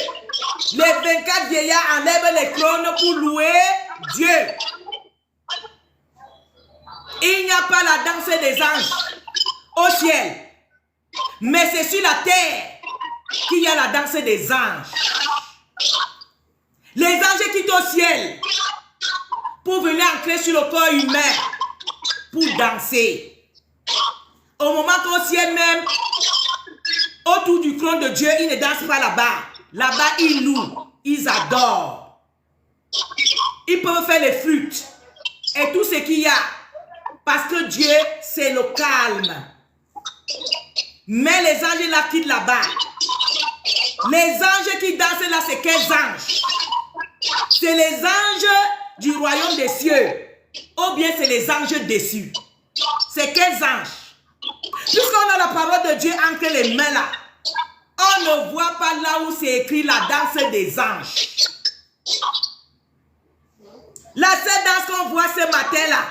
Les 24 vieillards enlèvent les trônes pour louer Dieu. Il n'y a pas la danse des anges au ciel. Mais c'est sur la terre qu'il y a la danse des anges. Les anges quittent au ciel pour venir ancrer sur le corps humain pour danser. Au moment qu'au ciel même, autour du trône de Dieu, ils ne dansent pas là-bas. Là-bas, ils louent, ils adorent. Ils peuvent faire les flûtes et tout ce qu'il y a. Parce que Dieu, c'est le calme. Mais les anges là quittent là-bas. Les anges qui dansent là, c'est quels anges? C'est les anges du royaume des cieux. Ou bien c'est les anges déçus. C'est quels anges? Puisqu'on a la parole de Dieu entre les mains là, on ne voit pas là où c'est écrit la danse des anges. La seule danse qu'on voit ce matin là,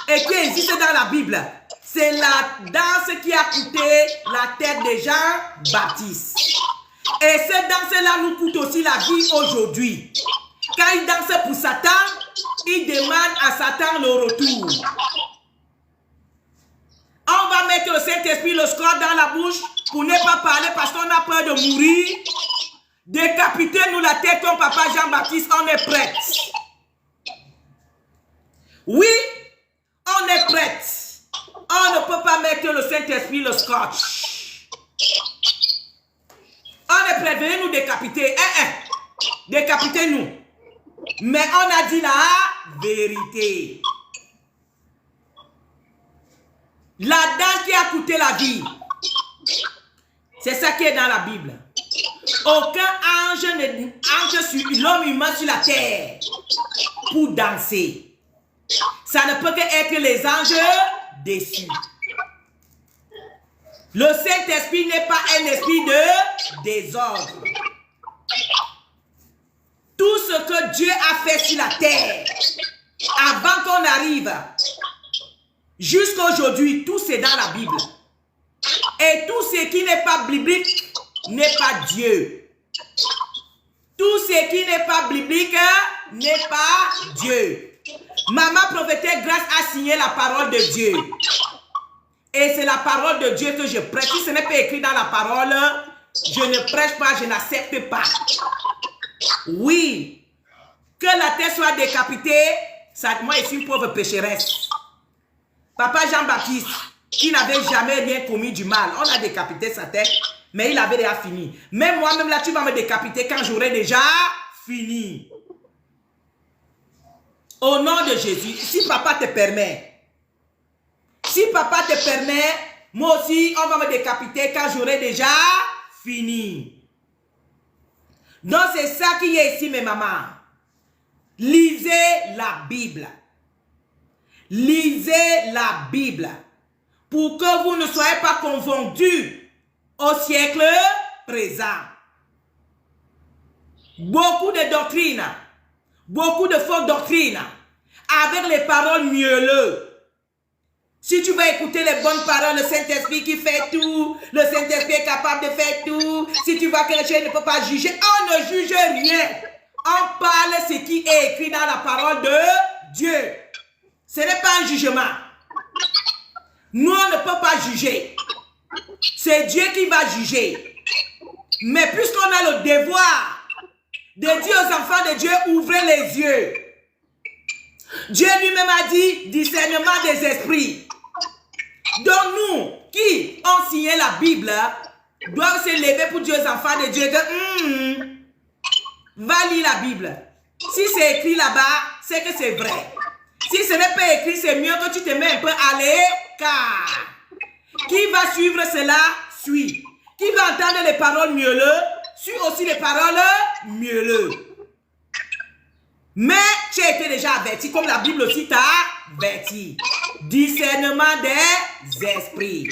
et qui existe dans la Bible, c'est la danse qui a coûté la tête de Jean-Baptiste. Et cette danse-là nous coûte aussi la vie aujourd'hui. Quand il danse pour Satan, il demande à Satan le retour. On va mettre le Saint-Esprit, le score dans la bouche pour ne pas parler parce qu'on a peur de mourir. Décapiter-nous la tête comme papa Jean-Baptiste, on est prêts. Oui, on est prêts. On ne peut pas mettre le Saint-Esprit, le scotch. On est prêts, venez nous décapiter. Décapitez-nous. Mais on a dit la vérité. La danse qui a coûté la vie. C'est ça qui est dans la Bible. Aucun ange ne entre sur l'homme humain sur la terre pour danser. Ça ne peut qu'être les anges déçus. Le Saint-Esprit n'est pas un esprit de désordre. Tout ce que Dieu a fait sur la terre, avant qu'on arrive, jusqu'à aujourd'hui, tout c'est dans la Bible. Et tout ce qui n'est pas biblique n'est pas Dieu. Tout ce qui n'est pas biblique n'est pas Dieu. Maman prophétesse Grâce a signé la parole de Dieu. Et c'est la parole de Dieu que je prêche. Si ce n'est pas écrit dans la parole, je ne prêche pas, je n'accepte pas. Oui, que la tête soit décapitée, ça, moi je suis une pauvre pécheresse. Papa Jean-Baptiste, qui n'avait jamais rien commis du mal, on a décapité sa tête, mais il avait déjà fini. Même moi-même là, tu vas me décapiter quand j'aurai déjà fini. Au nom de Jésus, si papa te permet, Si papa te permet, moi aussi, on va me décapiter quand j'aurai déjà fini. Donc, c'est ça qui est ici, mes mamans. Lisez la Bible. Lisez la Bible. Pour que vous ne soyez pas confondus au siècle présent. Beaucoup de doctrines, beaucoup de fausses doctrines, avec les paroles mielleuses. Si tu vas écouter les bonnes paroles, le Saint-Esprit qui fait tout, le Saint-Esprit est capable de faire tout. Si tu vois que Dieu ne peut pas juger, on ne juge rien. On parle ce qui est écrit dans la parole de Dieu. Ce n'est pas un jugement. Nous, on ne peut pas juger. C'est Dieu qui va juger. Mais puisqu'on a le devoir de dire aux enfants de Dieu, ouvrez les yeux. Dieu lui-même a dit discernement des esprits. Donc nous, qui ont signé la Bible, doivent se lever pour dire aux enfants de Dieu que va lire la Bible. Si c'est écrit là-bas, c'est que c'est vrai. Si ce n'est pas écrit, c'est mieux que tu te mets un peu à l'écart. Qui va suivre cela, suit. Qui va entendre les paroles mielleuses, suit aussi les paroles mielleuses. Mais tu as été déjà averti, comme la Bible aussi t'a averti. Discernement des esprits.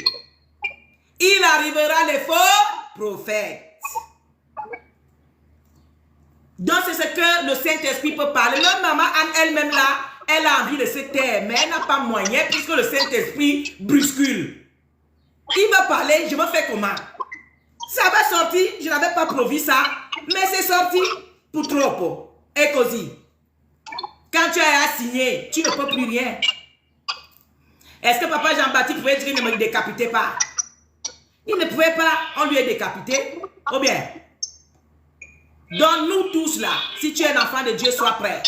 Il arrivera les faux prophètes. Donc c'est ce que le Saint-Esprit peut parler. Notre maman Anne elle-même là, elle a envie de se taire, mais elle n'a pas moyen puisque le Saint-Esprit bruscule. Il va parler, je me fais comment? Ça va sortir, je n'avais pas prévu ça, mais c'est sorti pour trop. Et cosy. Quand tu as signé, tu ne peux plus rien. Est-ce que papa Jean-Baptiste pouvait dire qu'il ne me décapitait pas? Il ne pouvait pas, on lui a décapité. Ou bien? Donc nous tous là, si tu es un enfant de Dieu, sois prêt.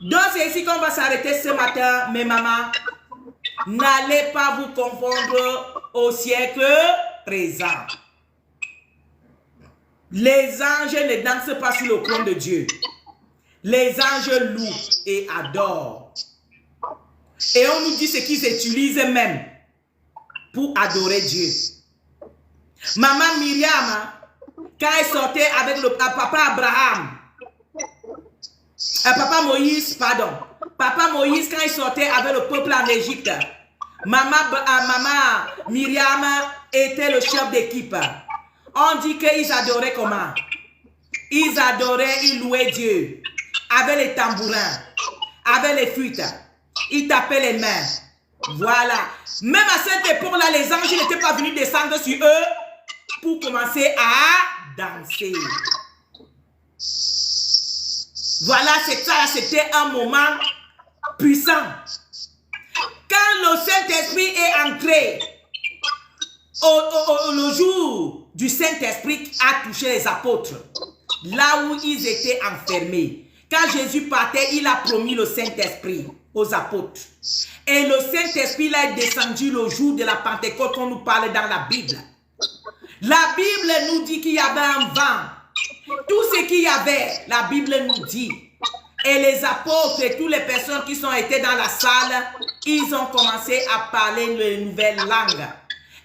Donc c'est ici qu'on va s'arrêter ce matin, mes mamans. N'allez pas vous confondre au siècle présent. Les anges ne dansent pas sur le trône de Dieu. Les anges louent et adorent. Et on nous dit ce qu'ils utilisent même pour adorer Dieu. Maman Myriam, quand elle sortait avec le papa Abraham, papa Moïse, pardon. Papa Moïse, quand il sortait avec le peuple en Égypte, maman Myriam était le chef d'équipe. On dit qu'ils adoraient comment? Ils adoraient, ils louaient Dieu. Avec les tambourins, avec les flûtes. Ils tapaient les mains. Voilà. Même à cette époque-là, les anges n'étaient pas venus descendre sur eux pour commencer à danser. Voilà, c'est ça, c'était un moment puissant. Quand le Saint-Esprit est entré, le jour du Saint-Esprit a touché les apôtres, là où ils étaient enfermés. Quand Jésus partait, il a promis le Saint-Esprit aux apôtres. Et le Saint-Esprit est descendu le jour de la Pentecôte qu'on nous parle dans la Bible. La Bible nous dit qu'il y avait un vent. Tout ce qu'il y avait, la Bible nous dit. Et les apôtres et toutes les personnes qui sont été dans la salle, ils ont commencé à parler de nouvelles langues.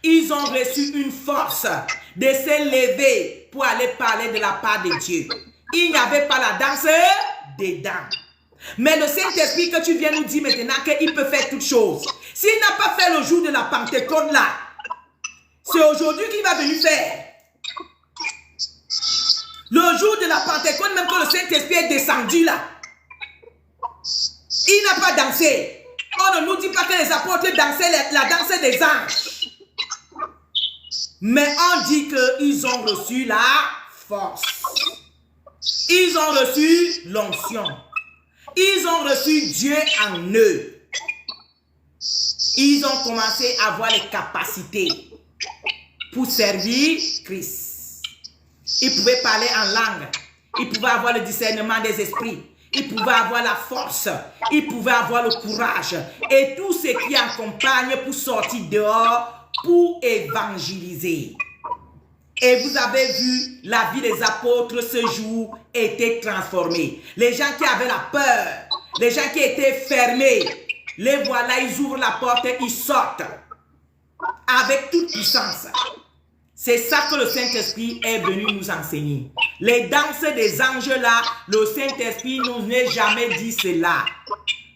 Ils ont reçu une force de se lever pour aller parler de la part de Dieu. Il n'y avait pas la danse dedans. Mais le Saint-Esprit que tu viens nous dire maintenant qu'il peut faire toutes choses. S'il n'a pas fait le jour de la Pentecôte là, c'est aujourd'hui qu'il va venir faire. Le jour de la Pentecôte, même quand le Saint-Esprit est descendu là, il n'a pas dansé. On ne nous dit pas que les apôtres dansaient la danse des anges. Mais on dit qu'ils ont reçu la force. Ils ont reçu l'onction. Ils ont reçu Dieu en eux. Ils ont commencé à avoir les capacités pour servir Christ. Ils pouvaient parler en langue. Ils pouvaient avoir le discernement des esprits. Ils pouvaient avoir la force. Ils pouvaient avoir le courage. Et tout ce qui accompagne pour sortir dehors pour évangéliser. Et vous avez vu, la vie des apôtres ce jour était transformée. Les gens qui avaient la peur, les gens qui étaient fermés, les voilà, ils ouvrent la porte, ils sortent avec toute puissance. C'est ça que le Saint-Esprit est venu nous enseigner. Les danses des anges là, le Saint-Esprit nous n'a jamais dit cela.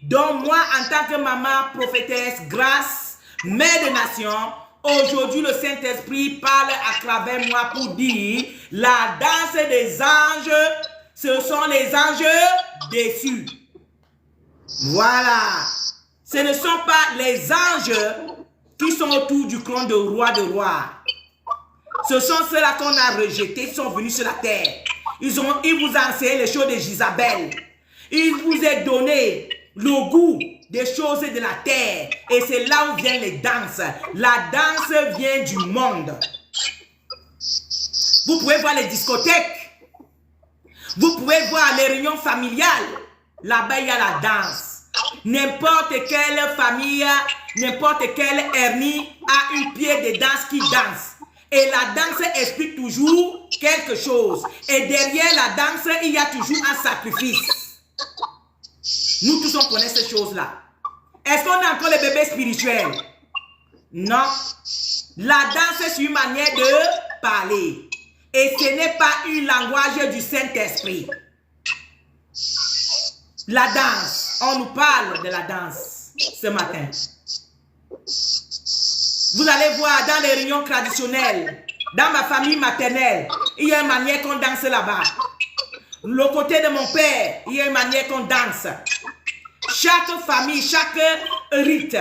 Donc moi, en tant que maman, prophétesse, grâce, mère de nation, aujourd'hui le Saint-Esprit parle à travers moi pour dire, la danse des anges, ce sont les anges déçus. Voilà. Ce ne sont pas les anges qui sont autour du trône de roi. Ce sont ceux-là qu'on a rejetés, qui sont venus sur la terre. Ils vous ont enseigné les choses de Jézabel. Ils vous ont donné le goût des choses de la terre. Et c'est là où viennent les danses. La danse vient du monde. Vous pouvez voir les discothèques. Vous pouvez voir les réunions familiales. Là-bas, il y a la danse. N'importe quelle famille, n'importe quelle hernie a une pied de danse qui danse. Et la danse explique toujours quelque chose. Et derrière la danse, il y a toujours un sacrifice. Nous tous, on connaît ces choses-là. Est-ce qu'on a encore les bébés spirituels? Non. La danse, c'est une manière de parler. Et ce n'est pas un langage du Saint-Esprit. La danse. On nous parle de la danse ce matin. Vous allez voir dans les réunions traditionnelles, dans ma famille maternelle, il y a une manière qu'on danse là-bas. Le côté de mon père, il y a une manière qu'on danse. Chaque famille, chaque rite,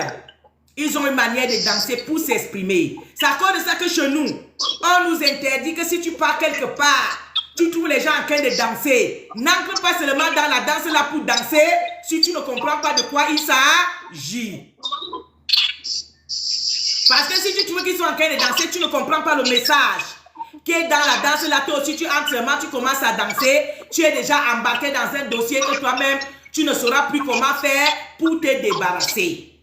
ils ont une manière de danser pour s'exprimer. C'est à cause de ça que chez nous, on nous interdit que si tu pars quelque part, tu trouves les gens en train de danser. N'entre pas seulement dans la danse là pour danser si tu ne comprends pas de quoi il s'agit. Parce que si tu trouves qu'ils sont en train de danser, tu ne comprends pas le message qui est dans la danse là. Toi aussi, tu entres seulement, tu commences à danser, tu es déjà embarqué dans un dossier que toi-même, tu ne sauras plus comment faire pour te débarrasser.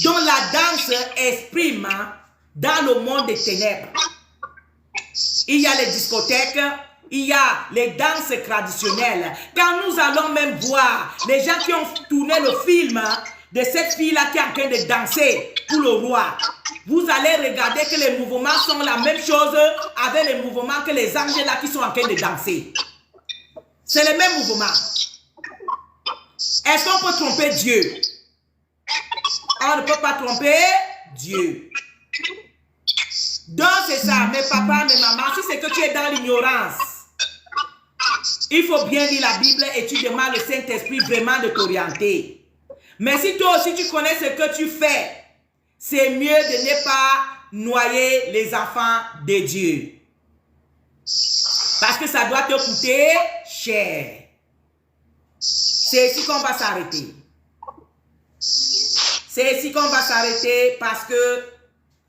Donc la danse exprime dans le monde des ténèbres. Il y a les discothèques, il y a les danses traditionnelles. Quand nous allons même voir les gens qui ont tourné le film de cette fille-là qui est en train de danser pour le roi, vous allez regarder que les mouvements sont la même chose avec les mouvements que les anges là qui sont en train de danser. C'est les mêmes mouvements. Est-ce qu'on peut tromper Dieu? On ne peut pas tromper Dieu. Donc c'est ça, mes papas, mes mamans, si c'est que tu es dans l'ignorance, il faut bien lire la Bible et tu demandes au Saint-Esprit vraiment de t'orienter. Mais si toi aussi tu connais ce que tu fais, c'est mieux de ne pas noyer les enfants de Dieu. Parce que ça doit te coûter cher. C'est ici qu'on va s'arrêter. C'est ici qu'on va s'arrêter parce que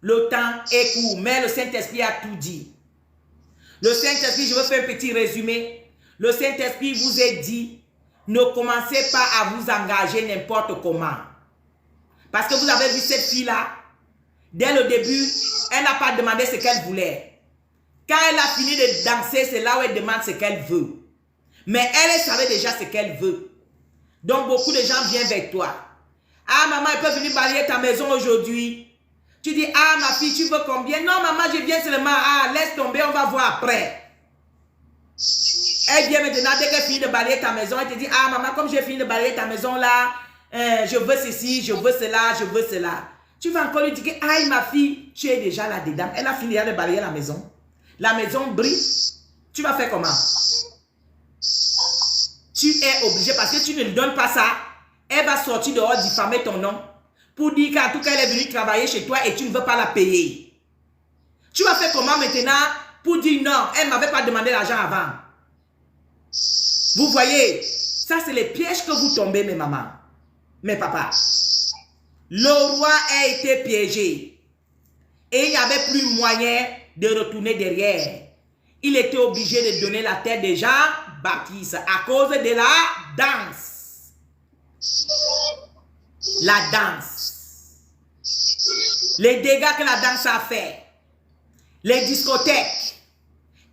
le temps est court. Mais le Saint-Esprit a tout dit. Le Saint-Esprit, je veux faire un petit résumé. Le Saint-Esprit vous a dit, ne commencez pas à vous engager n'importe comment. Parce que vous avez vu cette fille-là, dès le début, elle n'a pas demandé ce qu'elle voulait. Quand elle a fini de danser, c'est là où elle demande ce qu'elle veut. Mais elle savait déjà ce qu'elle veut. Donc beaucoup de gens viennent vers toi. Ah maman, elle peut venir balayer ta maison aujourd'hui. Tu dis, ah ma fille, tu veux combien? Non maman, je viens seulement. Ah, laisse tomber, on va voir après. Elle vient maintenant, dès qu'elle finit de balayer ta maison, elle te dit, ah maman, comme j'ai fini de balayer ta maison là, je veux ceci, je veux cela, je veux cela. Tu vas encore lui dire, aïe ma fille, tu es déjà là-dedans. Elle a fini de balayer la maison. La maison brille. Tu vas faire comment? Tu es obligé, parce que tu ne lui donnes pas ça, elle va sortir dehors, diffamer ton nom, pour dire qu'en tout cas, elle est venue travailler chez toi et tu ne veux pas la payer. Tu vas faire comment maintenant pour dire non, elle ne m'avait pas demandé l'argent avant. Vous voyez, ça c'est les pièges que vous tombez, mes mamans, mes papas. Le roi a été piégé et il n'y avait plus moyen de retourner derrière. Il était obligé de donner la tête des gens baptistes à cause de la danse. La danse. Les dégâts que la danse a fait. Les discothèques.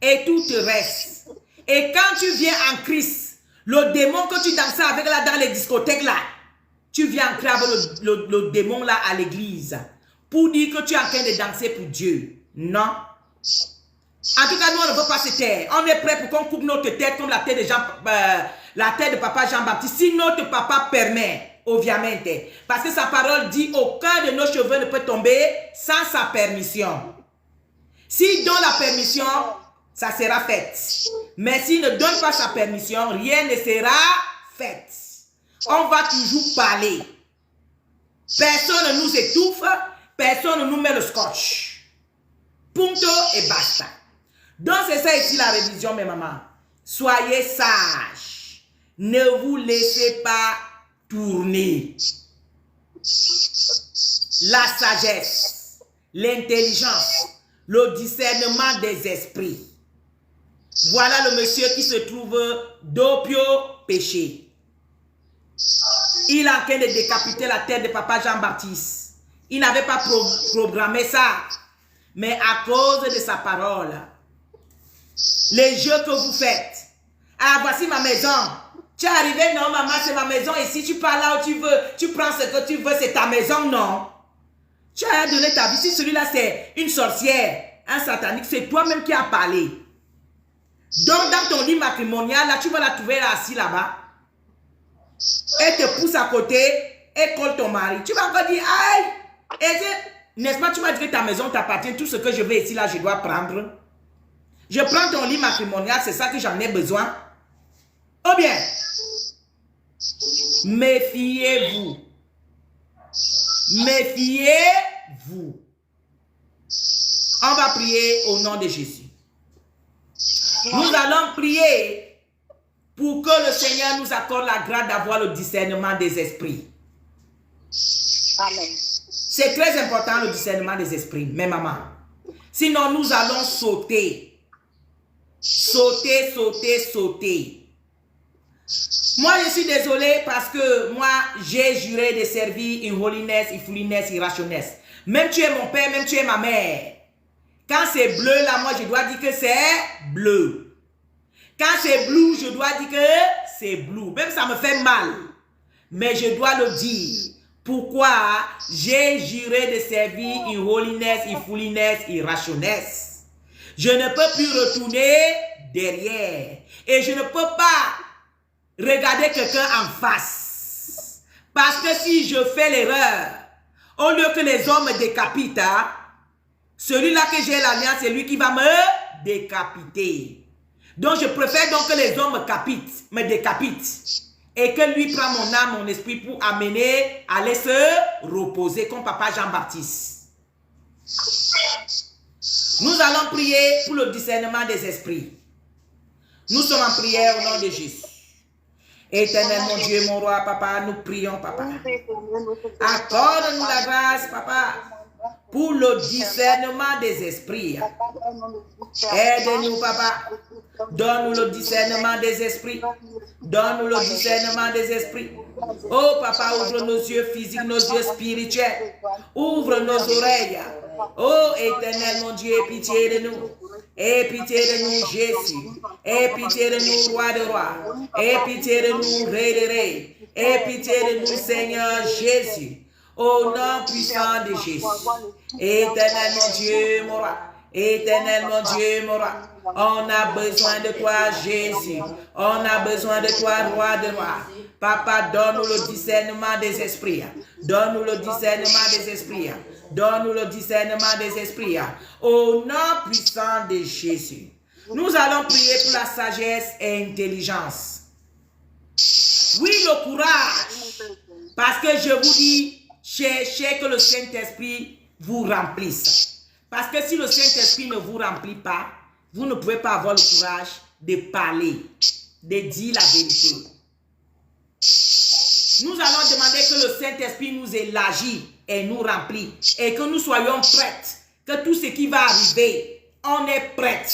Et tout le reste. Et quand tu viens en Christ, le démon que tu dansais avec là dans les discothèques là, tu viens entrer avec le démon là à l'église pour dire que tu es en train de danser pour Dieu. Non. En tout cas, nous, on ne veut pas se taire. On est prêt pour qu'on coupe notre tête comme la tête de papa Jean-Baptiste. Si notre papa permet, obviamente. Parce que sa parole dit, aucun de nos cheveux ne peut tomber sans sa permission. S'il donne la permission, ça sera fait. Mais s'il ne donne pas sa permission, rien ne sera fait. On va toujours parler. Personne ne nous étouffe, personne ne nous met le scotch. Punto et basta. Donc c'est ça ici la révision, mes mamans. Soyez sages. Ne vous laissez pas tourner. La sagesse, l'intelligence, le discernement des esprits. Voilà le monsieur qui se trouve d'Opio péché. Il est en train de décapiter la tête de papa Jean-Baptiste. Il n'avait pas programmé ça. Mais à cause de sa parole, les jeux que vous faites. Ah, voici ma maison. Tu es arrivé, non, maman, c'est ma maison. Et si tu pars là où tu veux, tu prends ce que tu veux, c'est ta maison, non. Tu as donné ta vie. Si celui-là, c'est une sorcière, un satanique, c'est toi-même qui as parlé. Donc, dans ton lit matrimonial, là, tu vas la trouver assise là-bas. Elle te pousse à côté et colle ton mari. Tu vas encore dire, aïe, n'est-ce pas, tu vas dire que ta maison t'appartient, tout ce que je veux ici, là, je dois prendre. Je prends ton lit matrimonial, c'est ça que j'en ai besoin. Ou bien, méfiez-vous. Méfiez-vous. On va prier au nom de Jésus. Nous allons prier pour que le Seigneur nous accorde la grâce d'avoir le discernement des esprits. Amen. C'est très important le discernement des esprits, mes mamans. Sinon, nous allons sauter. Sauter, sauter, sauter. Moi, je suis désolée parce que moi, j'ai juré de servir in holiness, in fullness, in righteousness. Même tu es mon père, même tu es ma mère. Quand c'est bleu, là, moi, je dois dire que c'est bleu. Quand c'est bleu, je dois dire que c'est bleu. Même ça me fait mal. Mais je dois le dire. Pourquoi j'ai juré de servir in holiness, in fullness, in righteousness. Je ne peux plus retourner derrière. Et je ne peux pas regarder quelqu'un en face. Parce que si je fais l'erreur, au lieu que les hommes me décapitent, hein, celui-là que j'ai l'alliance, c'est lui qui va me décapiter. Donc je préfère donc que les hommes me décapitent. Et que lui prend mon âme, mon esprit pour amener à aller se reposer comme papa Jean-Baptiste. Nous allons prier pour le discernement des esprits. Nous sommes en prière au nom de Jésus. Éternel mon Dieu, mon roi, papa, nous prions, papa. Accorde-nous la grâce, papa, pour le discernement des esprits. Aide-nous, papa. Donne-nous le discernement des esprits. Donne-nous le discernement des esprits. Oh, papa, ouvre nos yeux physiques, nos yeux spirituels. Ouvre nos oreilles. Oh, éternel, mon Dieu, aie pitié de nous. Aie pitié de nous, Jésus. Aie pitié de nous, roi de rois. Aie pitié de nous, ré de ré. Aie pitié de nous, Seigneur Jésus. Au nom puissant de Jésus. Éternel, mon Dieu, mon roi. Éternel, mon Dieu, mon roi. On a besoin de toi, Jésus. On a besoin de toi, roi de rois. Papa, donne-nous le discernement des esprits. Donne-nous le discernement des esprits. Donne-nous le discernement des esprits. Au nom puissant de Jésus. Nous allons prier pour la sagesse et l'intelligence. Oui, le courage. Parce que je vous dis, cherchez que le Saint-Esprit vous remplisse. Parce que si le Saint-Esprit ne vous remplit pas, vous ne pouvez pas avoir le courage de parler, de dire la vérité. Nous allons demander que le Saint-Esprit nous élargit et nous remplit. Et que nous soyons prêts. Que tout ce qui va arriver, on est prêts.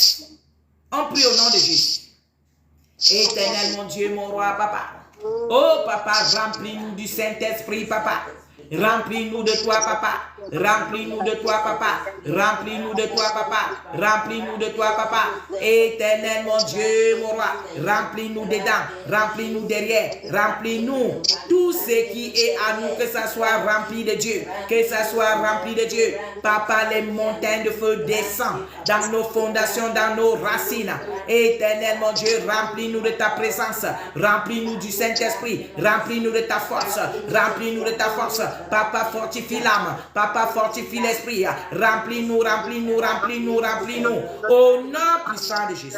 On prie au nom de Jésus. Éternel, mon Dieu, mon roi, papa. Oh, papa, remplis-nous du Saint-Esprit, papa. Remplis-nous de toi, papa. Remplis-nous de toi, papa. Remplis-nous de toi, papa. Remplis-nous de toi, papa. Éternel, mon Dieu, mon roi. Remplis-nous dedans. Remplis-nous derrière. Remplis-nous tout ce qui est à nous, que ça soit rempli de Dieu. Que ça soit rempli de Dieu. Papa, les montagnes de feu descendent dans nos fondations, dans nos racines. Éternel, mon Dieu, remplis-nous de ta présence. Remplis-nous du Saint-Esprit. Remplis-nous de ta force. Remplis-nous de ta force. Papa, fortifie l'âme. Papa, fortifie l'esprit. Remplis-nous, remplis-nous, remplis-nous, remplis-nous. Au nom puissant de Jésus.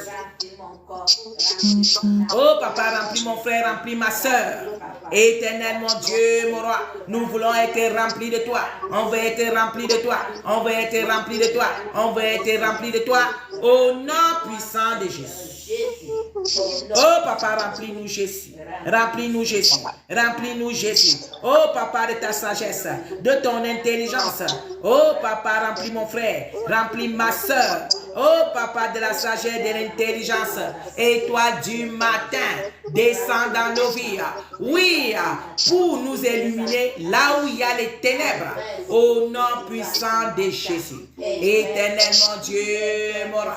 Oh, papa, remplis mon frère, remplis ma soeur. Éternel, mon Dieu, mon roi, nous voulons être remplis de toi. On veut être remplis de toi. On veut être remplis de toi. On veut être remplis de toi. Au nom puissant de Jésus. Oh, papa, remplis-nous Jésus. Remplis-nous Jésus. Remplis-nous Jésus. Oh, papa, de ta sagesse, de ton intelligence. Oh, papa, remplis mon frère. Remplis ma soeur. Oh, papa, de la sagesse, de l'intelligence. Étoile du matin, descends dans nos vies. Oui, pour nous illuminer là où il y a les ténèbres. Au nom puissant de Jésus. Éternel, mon Dieu, mon roi.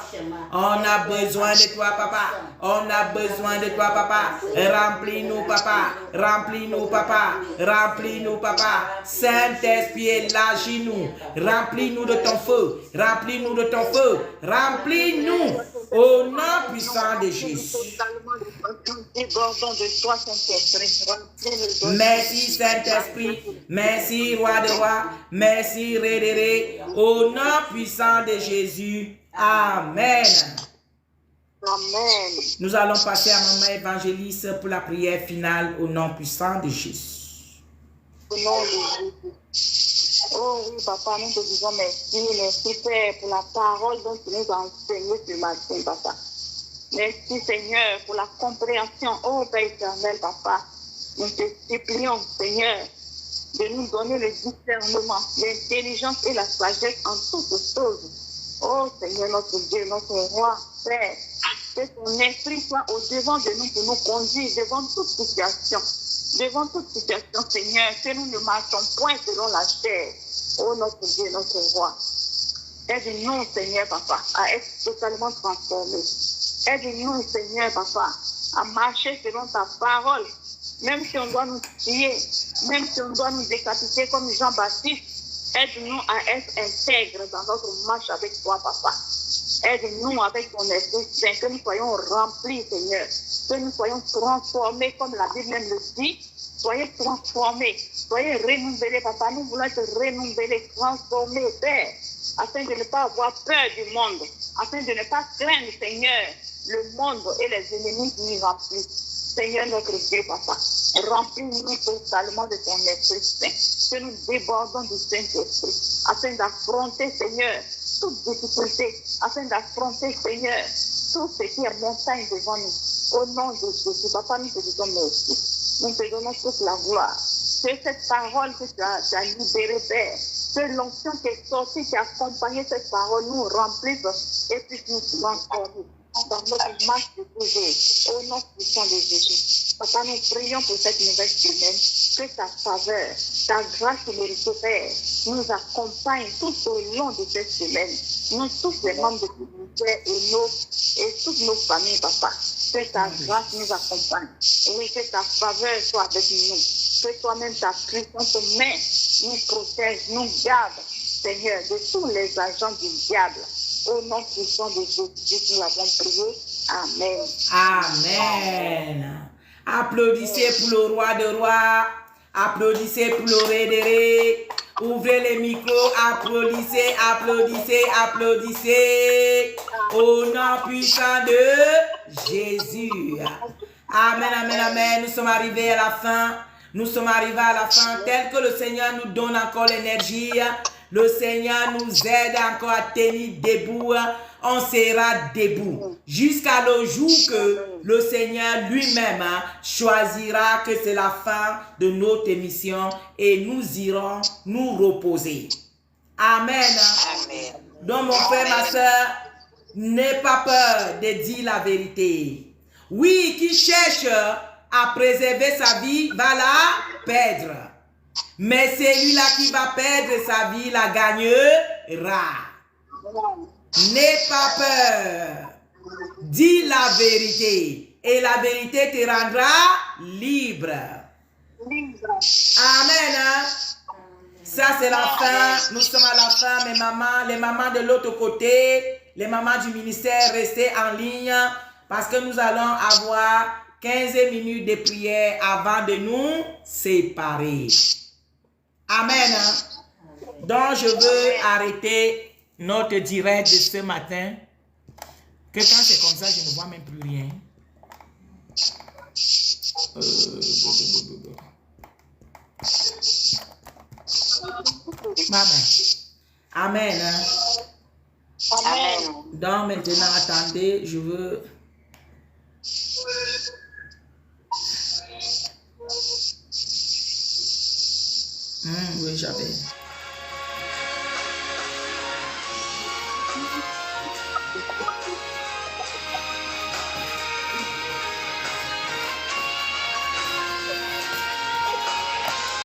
On a besoin de toi, papa. On a besoin de toi, papa. Remplis-nous, papa. Remplis-nous, papa. Remplis-nous, papa. Saint-Esprit, élargis-nous. Remplis-nous de ton feu. Remplis-nous de ton feu. Remplis-nous au nom puissant de Jésus. Merci, Saint-Esprit. Merci, Roi de Rois. Merci, Ré. Au nom puissant de Jésus. Amen. Amen. Nous allons passer à maman évangéliste pour la prière finale au nom puissant de Jésus. Au nom de Jésus. Oh oui, papa, nous te disons merci. Merci, Père, pour la parole dont tu nous as enseigné ce matin, papa. Merci, Seigneur, pour la compréhension. Oh, Père éternel, papa. Nous te supplions, Seigneur, de nous donner le discernement, l'intelligence et la sagesse en toutes choses. Oh, Seigneur, notre Dieu, notre roi, Père. Que ton esprit soit au-devant de nous pour nous conduire devant toute situation. Devant toute situation, Seigneur, que nous ne marchons point selon la chair. Oh, notre Dieu, notre roi. Aide-nous, Seigneur, papa, à être totalement transformés. Aide-nous, Seigneur, papa, à marcher selon ta parole. Même si on doit nous tuer, même si on doit nous décapiter comme Jean-Baptiste, aide-nous à être intègres dans notre marche avec toi, papa. Aide-nous avec ton esprit saint, que nous soyons remplis, Seigneur, que nous soyons transformés, comme la Bible même le dit. Soyez transformés, soyez renouvelés, papa. Nous voulons être renouvelés, transformés, Père, afin de ne pas avoir peur du monde, afin de ne pas craindre, Seigneur, le monde et les ennemis qui nous remplissent. Seigneur, notre Dieu, papa, remplis-nous totalement de ton esprit saint, que nous débordons du Saint-Esprit, afin d'affronter, Seigneur, toute difficulté, afin d'affronter, Seigneur, tout ce qui est montagne devant nous. Au nom de Jésus, papa, nous te disons merci. Nous te donnons toute la gloire. Que cette parole que tu as libérée, Père, que l'onction qui est sortie, qui a accompagné cette parole, nous remplisse et puisse nous transformer dans notre marche de toujours. Au nom puissant de Jésus. Papa, nous prions pour cette nouvelle semaine. Que ta faveur, ta grâce méritée, Père, nous accompagne tout au long de cette semaine. Nous, tous les membres de l'unité et toutes nos familles, papa. Que ta grâce nous accompagne. Et que ta faveur soit avec nous. Que toi-même, ta puissante main nous protège, nous garde, Seigneur, de tous les agents du diable. Au nom puissant de Jésus, nous l'avons prié. Amen. Amen. Applaudissez pour le roi de rois. Applaudissez pour le ré des ré. Ouvrez les micros. Applaudissez, applaudissez, applaudissez. Au nom puissant de Jésus. Amen, amen, amen. Nous sommes arrivés à la fin. Nous sommes arrivés à la fin. Tel que le Seigneur nous donne encore l'énergie. Le Seigneur nous aide encore à tenir debout. On sera debout jusqu'à le jour que le Seigneur lui-même choisira que c'est la fin de notre émission et nous irons nous reposer. Amen. Amen. Donc mon frère, ma soeur, n'aie pas peur de dire la vérité. Oui, qui cherche à préserver sa vie va la perdre. Mais celui-là qui va perdre sa vie la gagnera. N'aie pas peur. Dis la vérité et la vérité te rendra libre. Amen. Hein? Ça, c'est la fin. Nous sommes à la fin, mes mamans. Les mamans de l'autre côté, les mamans du ministère, restez en ligne parce que nous allons avoir 15 minutes de prière avant de nous séparer. Amen. Hein? Donc, je veux arrêter notre direct de ce matin. Que quand c'est comme ça, je ne vois même plus rien. Amen. Hein? Amen. Donc maintenant, attendez, je veux... oui, j'avais...